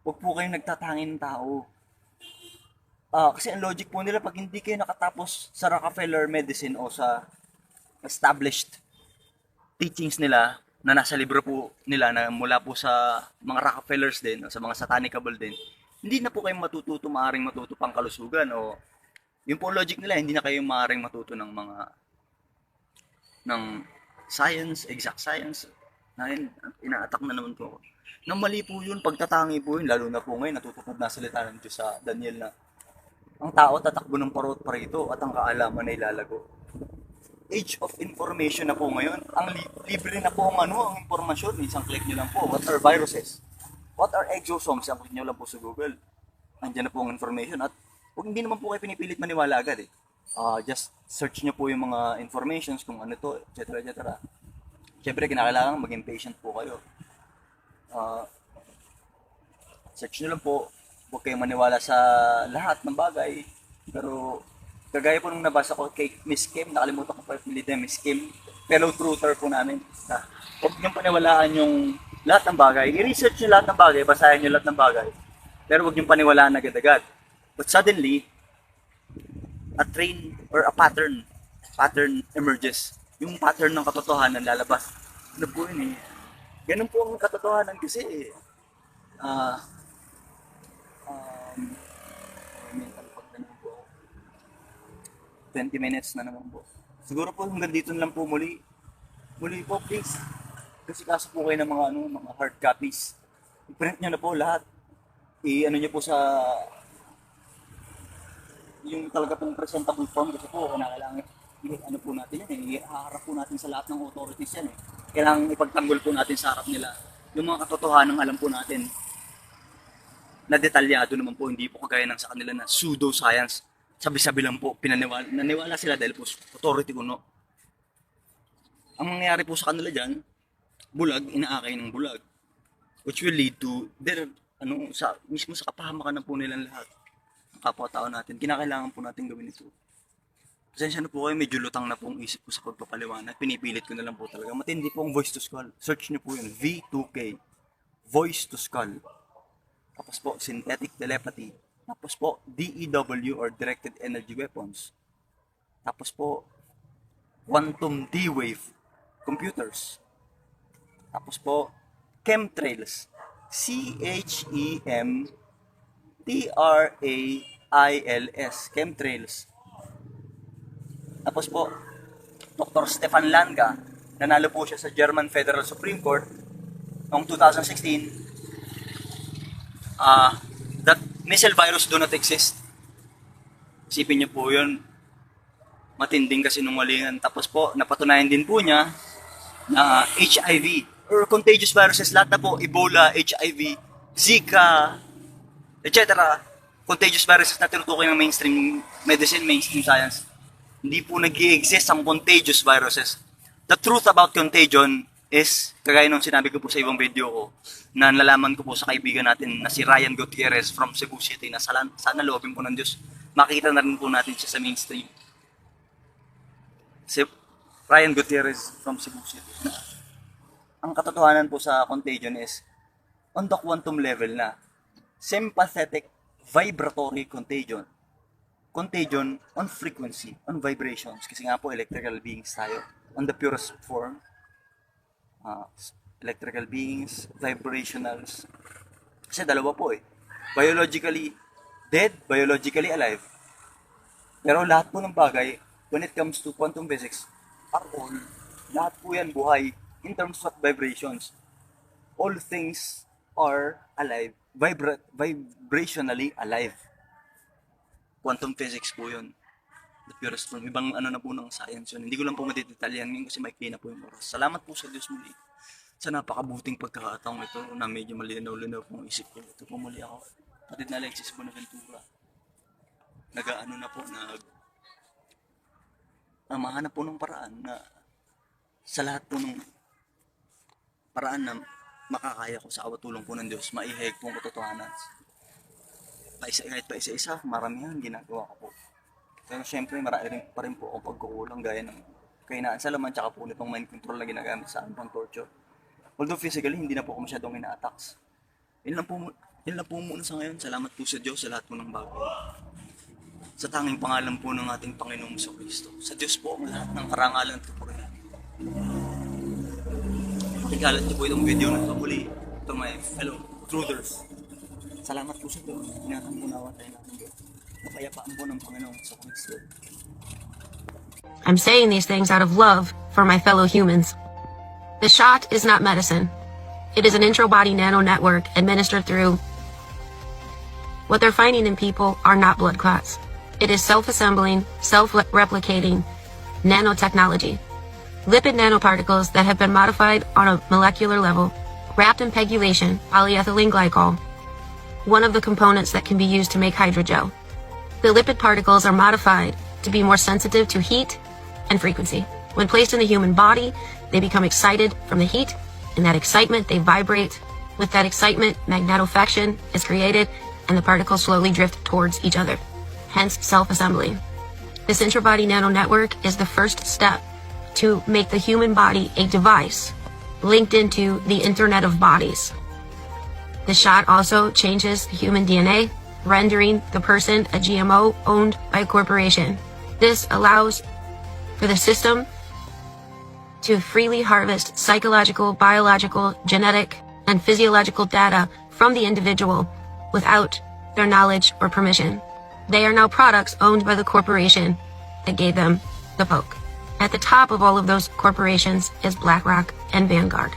Huwag po kayong nagtatangin ng tao. Kasi ang logic po nila, pag hindi kayo nakatapos sa Rockefeller medicine o sa established teachings nila na nasa libro po nila na mula po sa mga Rockefellers din o sa mga satanicable din, hindi na po kayo matututo, maaaring matuto pang kalusugan o yung po logic nila, hindi na kayo maaaring matuto ng mga ng science, exact science. Ina-attack na naman po ako. Nang mali po yun, pagtatangi po yun, lalo na po ngayon, natutupad na salita ng Diyos sa Daniel na ang tao tatakbo ng parot parito at ang kaalaman ay lalago. Age of information na po ngayon. Ang libre na po ang impormasyon. Isang click nyo lang po. What are viruses? What are exosomes? Isang click nyo lang po sa Google. Andiyan na po ang information. At hindi naman po kayo pinipilit maniwala agad eh. Just search nyo po yung mga informations kung ano to, etc. etc. Siyempre, kinakailangan maging patient po kayo. Search nyo lang po. Huwag kayong maniwala sa lahat ng bagay. Pero, kagaya po nung nabasa ko kay Miss Kim, nakalimutan ko pa yung pilit Miss Kim, fellow truther po namin. Huwag niyong paniwalaan yung lahat ng bagay. I-research nyo lahat ng bagay, basahin nyo lahat ng bagay. Pero huwag niyong paniwalaan agad-agad. But suddenly, a train or a pattern emerges. Yung pattern ng katotohanan lalabas. Ano po yun eh? Ganun po ang katotohanan kasi eh. Mental pag na naman po. 20 minutes na naman po. Siguro po hanggang dito na lang po muli. Muli po please. Kasi kaso po kayo ng mga hard copies. I-print nyo na po lahat. I-ano nyo po sa yung talaga pong presentable form kasi po kailangan ano po natin yan eh. Iharap po natin sa lahat ng authorities yan eh. Kailangan ipagtanggol po natin sa harap nila yung mga katotohanan alam po natin na detalyado naman po, hindi po kagaya ng sa kanila na pseudoscience. Sabi-sabi lang po, naniwala sila dahil po authority kuno. Ang mangyayari po sa kanila dyan, bulag, inaakay ng bulag. Which will lead to mismo sa kapahamakan na po nilang lahat. Ang kapwa-tao natin, kinakailangan po natin gawin ito. Pasensya na po kayo, medyo lutang na pong isip ko sa pagpapaliwanag. Pinipilit ko na lang po talaga. Matindi po ang voice to skull. Search nyo po yun, V2K. Voice to skull. Tapos po, synthetic telepathy. Tapos po, DEW or directed energy weapons. Tapos po, quantum D-wave computers. Tapos po, chemtrails. CHEMTRAILS. Chemtrails. Tapos po, Dr. Stefan Langa, nanalo po siya sa German Federal Supreme Court noong 2016. That missile virus do not exist. Isipin niyo po yun. Matinding kasinungalingan. Tapos po, napatunayan din po niya na HIV or contagious viruses, lahat na po, Ebola, HIV, Zika, etc. Contagious viruses na tinutukoy ng mainstream medicine, mainstream science. Hindi po nag-i-exist ang contagious viruses. The truth about contagion is, kagaya nung sinabi ko po sa ibang video ko, na nalaman ko po sa kaibigan natin na si Ryan Gutierrez from Cebu City, na sana loobin po ng Diyos, makita na rin po natin siya sa mainstream. Si Ryan Gutierrez from Cebu City. Ang katotohanan po sa contagion is, on the quantum level na, sympathetic vibratory contagion. Contagion on frequency, on vibrations. Kasi nga po, electrical beings tayo. On the purest form, electrical beings, vibrationals. Kasi dalawa po eh. Biologically dead, biologically alive. Pero lahat po ng bagay, when it comes to quantum physics, are all, lahat po yan buhay in terms of vibrations. All things are alive, vibrationally alive. Quantum physics po yun. The purest form. Ibang na po ng science yun. Hindi ko lang po matidetalyan ngayon kasi maikli na po yung oras. Salamat po sa Diyos muli. Sa napakabuting pagkakataong ito na medyo malinaw-linaw po ang isip ko. Ito po muli ako. Patid na Alexis Bonaventura. nag-ano na po, mahanap po ng paraan na sa lahat po ng paraan na makakaya ko sa awa tulong po ng Diyos, maihayag po ang katotohanan. Kahit pa isa-isa, maramihan ginagawa ko po. Pero syempre, marami rin pa rin po akong pagkukulang gaya ng kainaan sa laman tsaka po nitong mind control na ginagamit sa amin pang torture. Although physically, hindi na po ako masyadong ina-attacks. Yun lang po muna sa ngayon. Salamat po sa Diyos sa lahat po ng bagay. Sa tanging pangalan po ng ating Panginoong Kristo. Sa Diyos po ang lahat ng karangalan at kapurihan. Pakikalat niyo po itong video na ito muli to my fellow truthers. Salamat po sa Diyos. Ingatan po nawa tayo natin Diyos. Mapayapaan po ng Panginoong Kristo. I'm saying these things out of love for my fellow humans. The shot is not medicine. It is an intra-body nano network administered through. What they're finding in people are not blood clots. It is self-assembling, self-replicating nanotechnology. Lipid nanoparticles that have been modified on a molecular level, wrapped in pegylation, polyethylene glycol, one of the components that can be used to make hydrogel. The lipid particles are modified to be more sensitive to heat and frequency. When placed in the human body, they become excited from the heat. In that excitement, they vibrate. With that excitement, magnetofaction is created and the particles slowly drift towards each other, hence self-assembling. This intra-body nano network is the first step to make the human body a device linked into the Internet of Bodies. The shot also changes the human DNA, rendering the person a GMO owned by a corporation. This allows for the system to freely harvest psychological, biological, genetic, and physiological data from the individual without their knowledge or permission. They are now products owned by the corporation that gave them the poke. At the top of all of those corporations is BlackRock and Vanguard.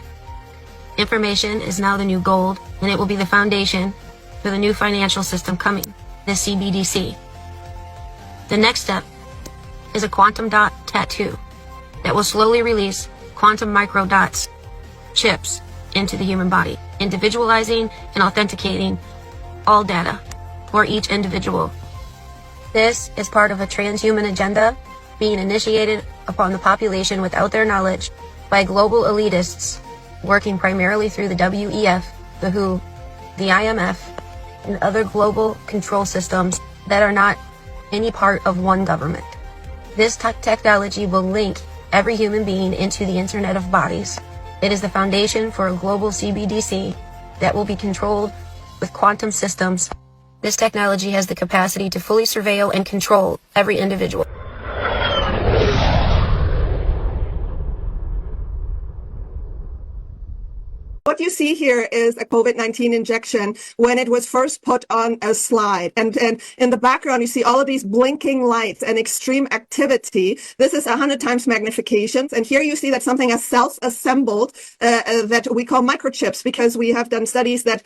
Information is now the new gold, and it will be the foundation for the new financial system coming, the CBDC. The next step is a quantum dot tattoo that will slowly release quantum microdots, chips, into the human body, individualizing and authenticating all data for each individual. This is part of a transhuman agenda being initiated upon the population without their knowledge by global elitists working primarily through the WEF, the WHO, the IMF, and other global control systems that are not any part of one government. This technology will link every human being into the Internet of Bodies. It is the foundation for a global CBDC that will be controlled with quantum systems. This technology has the capacity to fully surveil and control every individual. What you see here is a COVID-19 injection when it was first put on a slide. And in the background, you see all of these blinking lights and extreme activity. This is 100 times magnifications. And here you see that something is self-assembled that we call microchips, because we have done studies that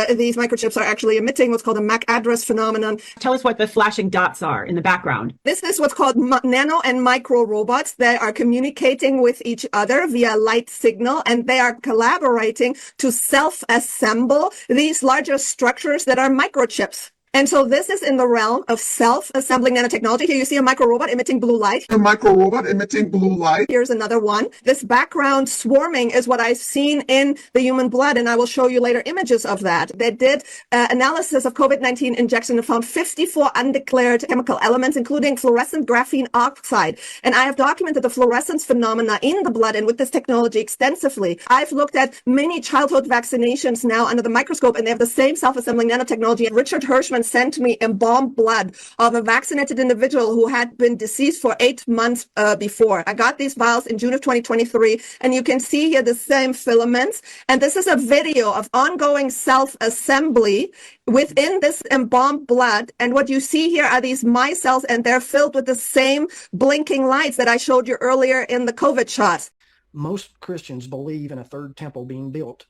these microchips are actually emitting what's called a MAC address phenomenon. Tell us what the flashing dots are in the background. This is what's called nano and micro robots. They are communicating with each other via light signal, and they are collaborating to self-assemble these larger structures that are microchips. And so this is in the realm of self-assembling nanotechnology. Here you see a micro-robot emitting blue light. A micro-robot emitting blue light. Here's another one. This background swarming is what I've seen in the human blood, and I will show you later images of that. They did analysis of COVID-19 injection and found 54 undeclared chemical elements, including fluorescent graphene oxide. And I have documented the fluorescence phenomena in the blood and with this technology extensively. I've looked at many childhood vaccinations now under the microscope, and they have the same self-assembling nanotechnology. Richard Hirschman sent me embalmed blood of a vaccinated individual who had been deceased for 8 months before. I got these vials in June of 2023, and you can see here the same filaments. And this is a video of ongoing self-assembly within this embalmed blood. And what you see here are these micelles, and they're filled with the same blinking lights that I showed you earlier in the COVID shots. Most Christians believe in a third temple being built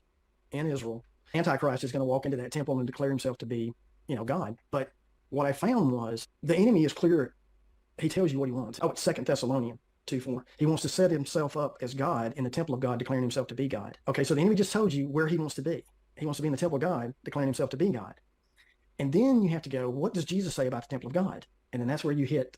in Israel. Antichrist is going to walk into that temple and declare himself to be, God. But what I found was the enemy is clear. He tells you what he wants. Oh, it's 2 Thessalonians 2:4. He wants to set himself up as God in the temple of God, declaring himself to be God. Okay, so the enemy just told you where he wants to be. He wants to be in the temple of God, declaring himself to be God. And then you have to go, what does Jesus say about the temple of God? And then that's where you hit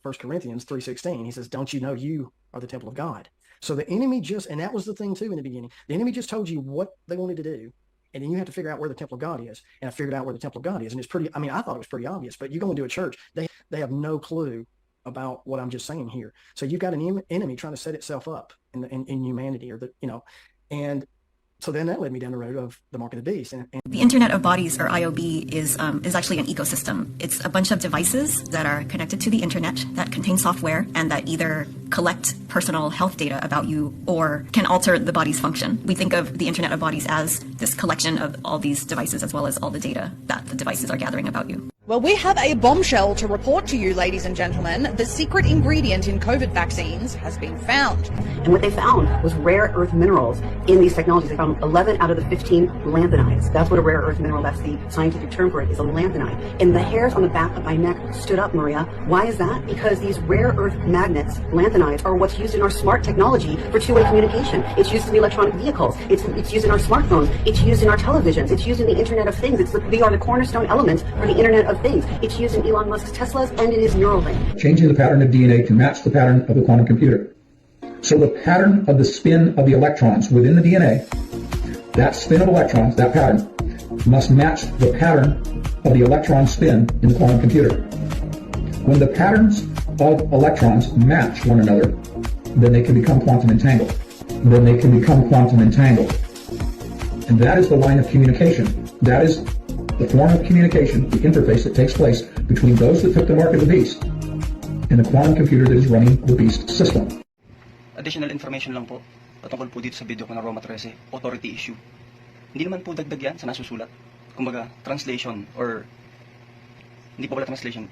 1 Corinthians 3:16. He says, don't you know you are the temple of God? So the enemy just, and that was the thing too in the beginning, the enemy just told you what they wanted to do. And then you have to figure out where the temple of God is. And I figured out where the temple of God is. And it's pretty, I mean, I thought it was pretty obvious, but you go into a church, they have no clue about what I'm just saying here. So you've got an enemy trying to set itself up in humanity, or and so then that led me down the road of the mark of the beast. And The Internet of Bodies, or IOB, is actually an ecosystem. It's a bunch of devices that are connected to the internet that contain software and that either collect personal health data about you or can alter the body's function. We think of the Internet of Bodies as this collection of all these devices as well as all the data that the devices are gathering about you. Well, we have a bombshell to report to you, ladies and gentlemen. The secret ingredient in COVID vaccines has been found. And what they found was rare earth minerals in these technologies. They found 11 out of the 15 lanthanides. That's what a rare earth mineral, that's the scientific term for it, is a lanthanide. And the hairs on the back of my neck stood up, Maria. Why is that? Because these rare earth magnets, lanthanides, are what's used in our smart technology for two-way communication. It's used in the electronic vehicles. It's used in our smartphones. It's used in our televisions. It's used in the Internet of Things. They are the cornerstone elements for the Internet of Things. It's used in Elon Musk's Teslas, and it is Neuralink. Changing the pattern of DNA to match the pattern of the quantum computer. So the pattern of the spin of the electrons within the DNA, that spin of electrons, that pattern, must match the pattern of the electron spin in the quantum computer. When the patterns of electrons match one another, then they can become quantum entangled. And that is the line of communication. That is the form of communication, the interface that takes place between those that took the mark of the beast and the quantum computer that is running the beast system. Additional information lang po patungkol po dito sa video ko na Roma 13, authority issue. Hindi naman po dagdag yan sa nasusulat. Kumbaga, translation or hindi po pala translation.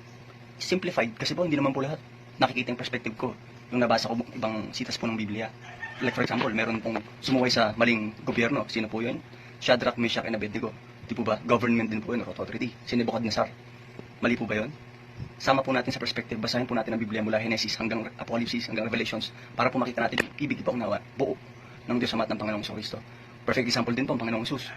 Simplified kasi po hindi naman po lahat nakikita yung perspective ko. Yung nabasa ko ibang sitas po ng Biblia. Like for example, meron pong sumuway sa maling gobyerno. Sino po yun? Shadrach, Meshach, and Abednego. Di po ba? Government din po yun, or authority. Si Nebuchadnezzar. Mali po ba yun? Sama po natin sa perspective, basahin po natin ang Biblia mula Genesis hanggang Apocalypse, hanggang Revelations, para po makita natin yung ibig ipang nawa, buo ng Diyos Ama at ng Panginoong Kristo. Perfect example din po ang Panginoong Jesus.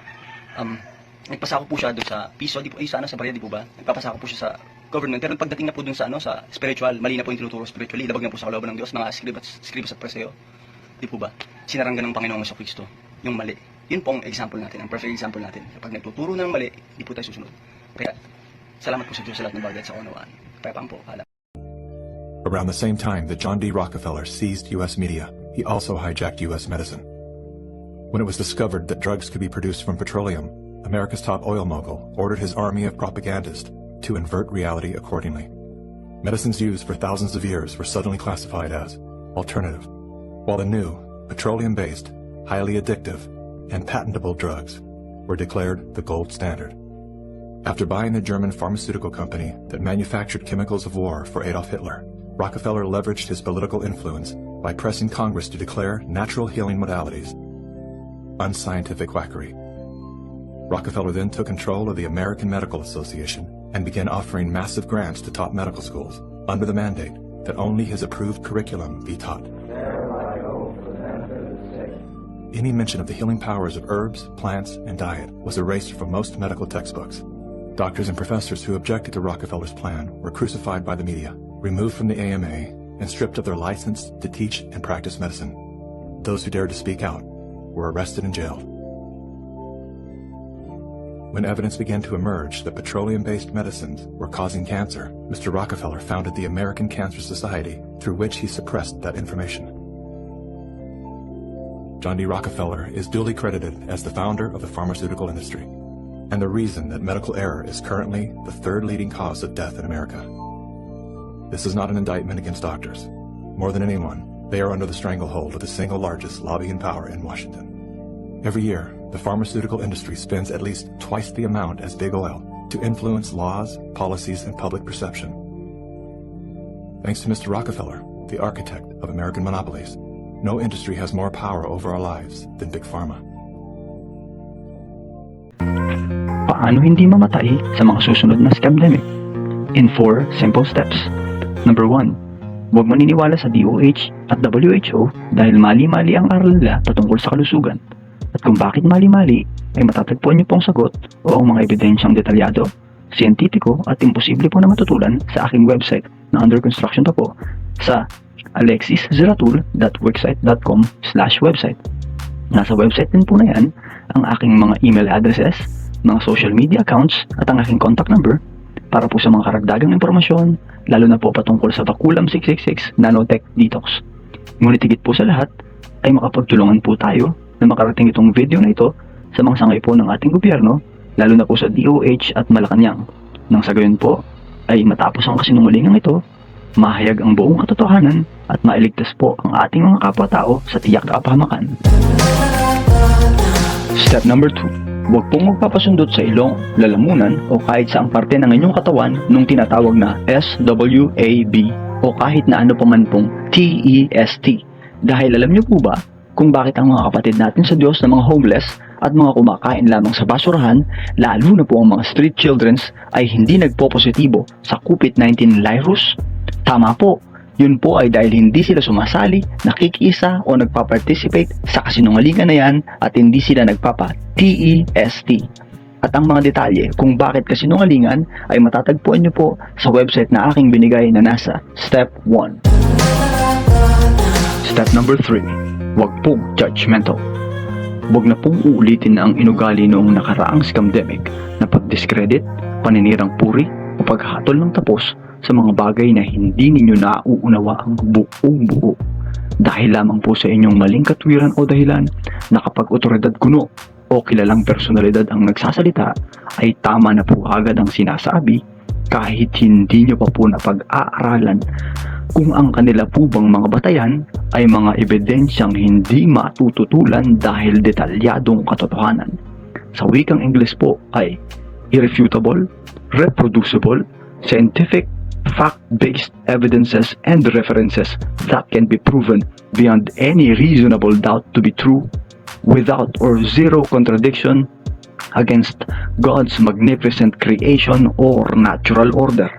Nagpasako po siya doon sa piso, di po, sana sa barya, di po ba? Nagpapasako po siya sa government, pero pagdating na po doon sa, sa spiritual, mali na po yung tinuturo spiritually, labag na po sa kalooban ng Diyos, mga scribes at preseo. Di po ba? Sinaranggan ng Panginoong Kristo yung mali. Yun po ang example natin, ang perfect example natin. Kapag nagtuturo ng mali, di po tayo susunod. Kaya, salamat po sa Diyos sa lahat ng bagay at sa kaunawaan. Payapaan po, paalam. Around the same time that John D. Rockefeller seized U.S. media, he also hijacked U.S. medicine. When it was discovered that drugs could be produced from petroleum, America's top oil mogul ordered his army of propagandists to invert reality accordingly. Medicines used for thousands of years were suddenly classified as alternative, while the new, petroleum-based, highly addictive, and patentable drugs were declared the gold standard. After buying the German pharmaceutical company that manufactured chemicals of war for Adolf Hitler, Rockefeller leveraged his political influence by pressing Congress to declare natural healing modalities unscientific quackery. Rockefeller then took control of the American Medical Association and began offering massive grants to top medical schools under the mandate that only his approved curriculum be taught. Any mention of the healing powers of herbs, plants, and diet was erased from most medical textbooks. Doctors and professors who objected to Rockefeller's plan were crucified by the media, removed from the AMA, and stripped of their license to teach and practice medicine. Those who dared to speak out were arrested and jailed. When evidence began to emerge that petroleum-based medicines were causing cancer, Mr. Rockefeller founded the American Cancer Society, through which he suppressed that information. John D. Rockefeller is duly credited as the founder of the pharmaceutical industry, and the reason that medical error is currently the third leading cause of death in America. This is not an indictment against doctors. More than anyone, they are under the stranglehold of the single largest lobbying power in Washington. Every year, the pharmaceutical industry spends at least twice the amount as big oil to influence laws, policies, and public perception. Thanks to Mr. Rockefeller, the architect of American monopolies, no industry has more power over our lives than Big Pharma. Paano hindi mamatay sa mga susunod na scamdemic? In 4 simple steps. Number 1, huwag maniniwala sa DOH at WHO dahil mali-mali ang aral nila patungkol sa kalusugan. At kung bakit mali-mali, ay matatagpuan niyo pong sagot o ang mga ebidensyang detalyado siyentipiko at imposible po na matutulan sa aking website na under construction pa po sa alexiszeratul.worksite.com/website. Nasa website din po na yan ang aking mga email addresses, mga social media accounts at ang aking contact number para po sa mga karagdagang impormasyon, lalo na po patungkol sa Bakulam 666 Nanotech Detox. Ngunit higit po sa lahat ay makapagtulungan po tayo na makarating itong video na ito sa mga sangay po ng ating gobyerno, lalo na po sa DOH at Malacanang. Nang sa gayon po ay matapos ang kasinungalingan ito, mahayag ang buong katotohanan at mailigtas po ang ating mga kapwa-tao sa tiyak na kapahamakan. Step number 2. Huwag pong magpapasundot sa ilong, lalamunan o kahit saang parte ng inyong katawan nung tinatawag na SWAB o kahit na ano pa man pong TEST. Dahil alam niyo po ba kung bakit ang mga kapatid natin sa Diyos na mga homeless at mga kumakain lamang sa basurahan, lalo na po ang mga street childrens ay hindi nagpo-positibo sa COVID-19 virus? Tama po, yun po ay dahil hindi sila sumasali, nakikiisa o nagpa-participate sa kasinungalingan na yan at hindi sila nagpapa-TEST. At ang mga detalye kung bakit kasinungalingan ay matatagpuan nyo po sa website na aking binigay na nasa Step 1. Step number 3. Huwag pong judgmental. Huwag na pong uulitin ang inugali noong nakaraang scamdemic na pag-discredit, paninirang puri o paghatol ng tapos sa mga bagay na hindi ninyo nauunawa ang buong buo. Dahil lamang po sa inyong maling katwiran o dahilan na kapag otoridad kuno o kilalang personalidad ang nagsasalita ay tama na po agad ang sinasabi kahit hindi nyo pa po napag-aaralan kung ang kanila po bang mga batayan ay mga ebidensyang hindi matututulan dahil detalyadong katotohanan. Sa wikang Ingles po ay irrefutable, reproducible, scientific, fact-based evidences and references that can be proven beyond any reasonable doubt to be true, without or zero contradiction against God's magnificent creation or natural order.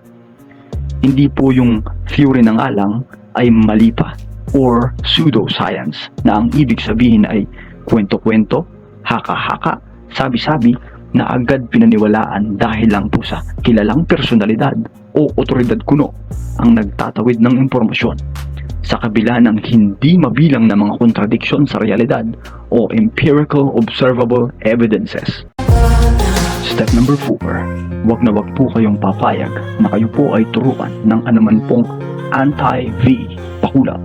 Hindi po yung theory ng alang ay mali pa or pseudoscience na ang ibig sabihin ay kwento-kwento, haka-haka, sabi-sabi na agad pinaniwalaan dahil lang po sa kilalang personalidad o otoridad kuno ang nagtatawid ng impormasyon sa kabila ng hindi mabilang na mga kontradiksyon sa realidad o empirical observable evidences. Step number 4. Huwag na huwag po kayong papayag na kayo po ay turuan ng anuman pong anti-V Bakulam,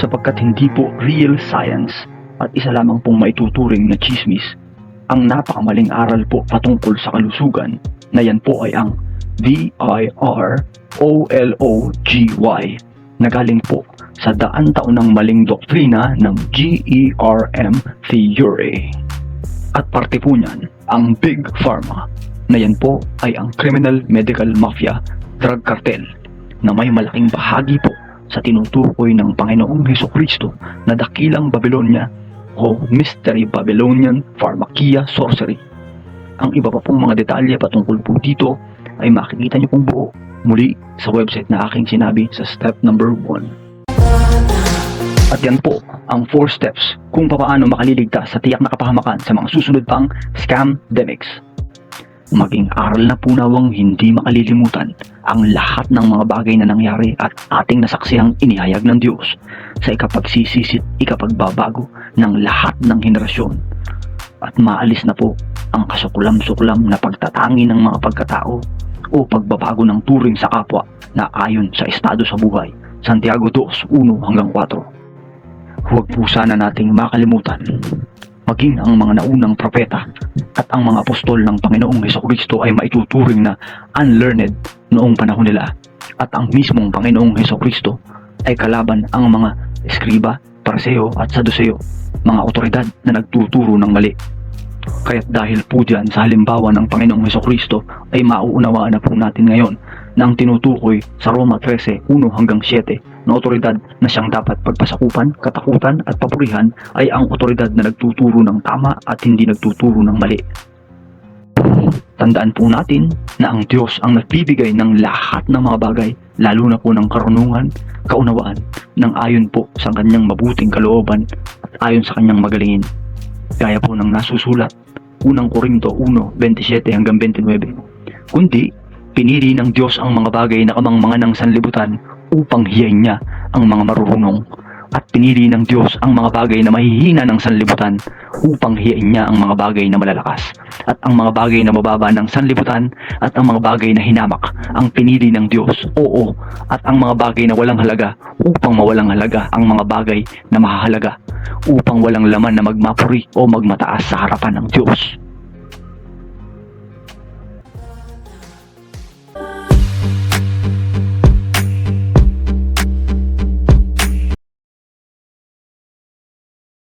sapagkat hindi po real science at isa lamang pong maituturing na chismis ang napakamaling aral po patungkol sa kalusugan na yan po ay ang VIROLOGY na galing po sa daan-taon ng maling doktrina ng GERM theory. At parte po niyan ang Big Pharma na yan po ay ang criminal medical mafia drug cartel na may malaking bahagi po sa tinutukoy ng Panginoong Hesukristo na dakilang Babylonia o Mystery Babylonian Pharmakia Sorcery. Ang iba pa pong mga detalye patungkol po dito ay makikita niyo pong buo muli sa website na aking sinabi sa step number 1. At yan po ang 4 steps kung paano makaliligtas sa tiyak na kapahamakan sa mga susunod pang scamdemics. Maging aral na po nawang hindi makalilimutan ang lahat ng mga bagay na nangyari at ating nasaksihang inihayag ng Diyos sa ikapagsisisit, ikapagbabago ng lahat ng henerasyon. At maalis na po ang kasuklam-suklam na pagtatangi ng mga pagkatao o pagbabago ng turing sa kapwa na ayon sa estado sa buhay. Santiago 2:1-4. Huwag po sana nating makalimutan, maging ang mga naunang propeta at ang mga apostol ng Panginoong Hesukristo ay maituturing na unlearned noong panahon nila, at ang mismong Panginoong Hesukristo ay kalaban ang mga eskriba, pariseo at saduseo, mga otoridad na nagtuturo ng mali. Kaya't dahil po diyan sa halimbawa ng Panginoong Hesukristo ay mauunawaan na po natin ngayon na ang tinutukoy sa Roma 13:1-7 na otoridad na siyang dapat pagpasakupan, katakutan at papurihan ay ang otoridad na nagtuturo ng tama at hindi nagtuturo ng mali. Tandaan po natin na ang Diyos ang nagbibigay ng lahat ng mga bagay, lalo na po ng karunungan, kaunawaan, ng ayon po sa kanyang mabuting kalooban at ayon sa kanyang magalingin. Gaya po ng nasusulat, unang Korinto 1:27-29. kundi pinili ng Diyos ang mga bagay na kamangmangan ng sanlibutan upang hiyain niya ang mga marurunong. At pinili ng Diyos ang mga bagay na mahihina ng sanlibutan upang hiyain niya ang mga bagay na malalakas. At ang mga bagay na mababa ng sanlibutan at ang mga bagay na hinamak ang pinili ng Diyos. Oo, at ang mga bagay na walang halaga upang mawalang halaga ang mga bagay na mahahalaga, upang walang laman na magmapuri o magmataas sa harapan ng Diyos.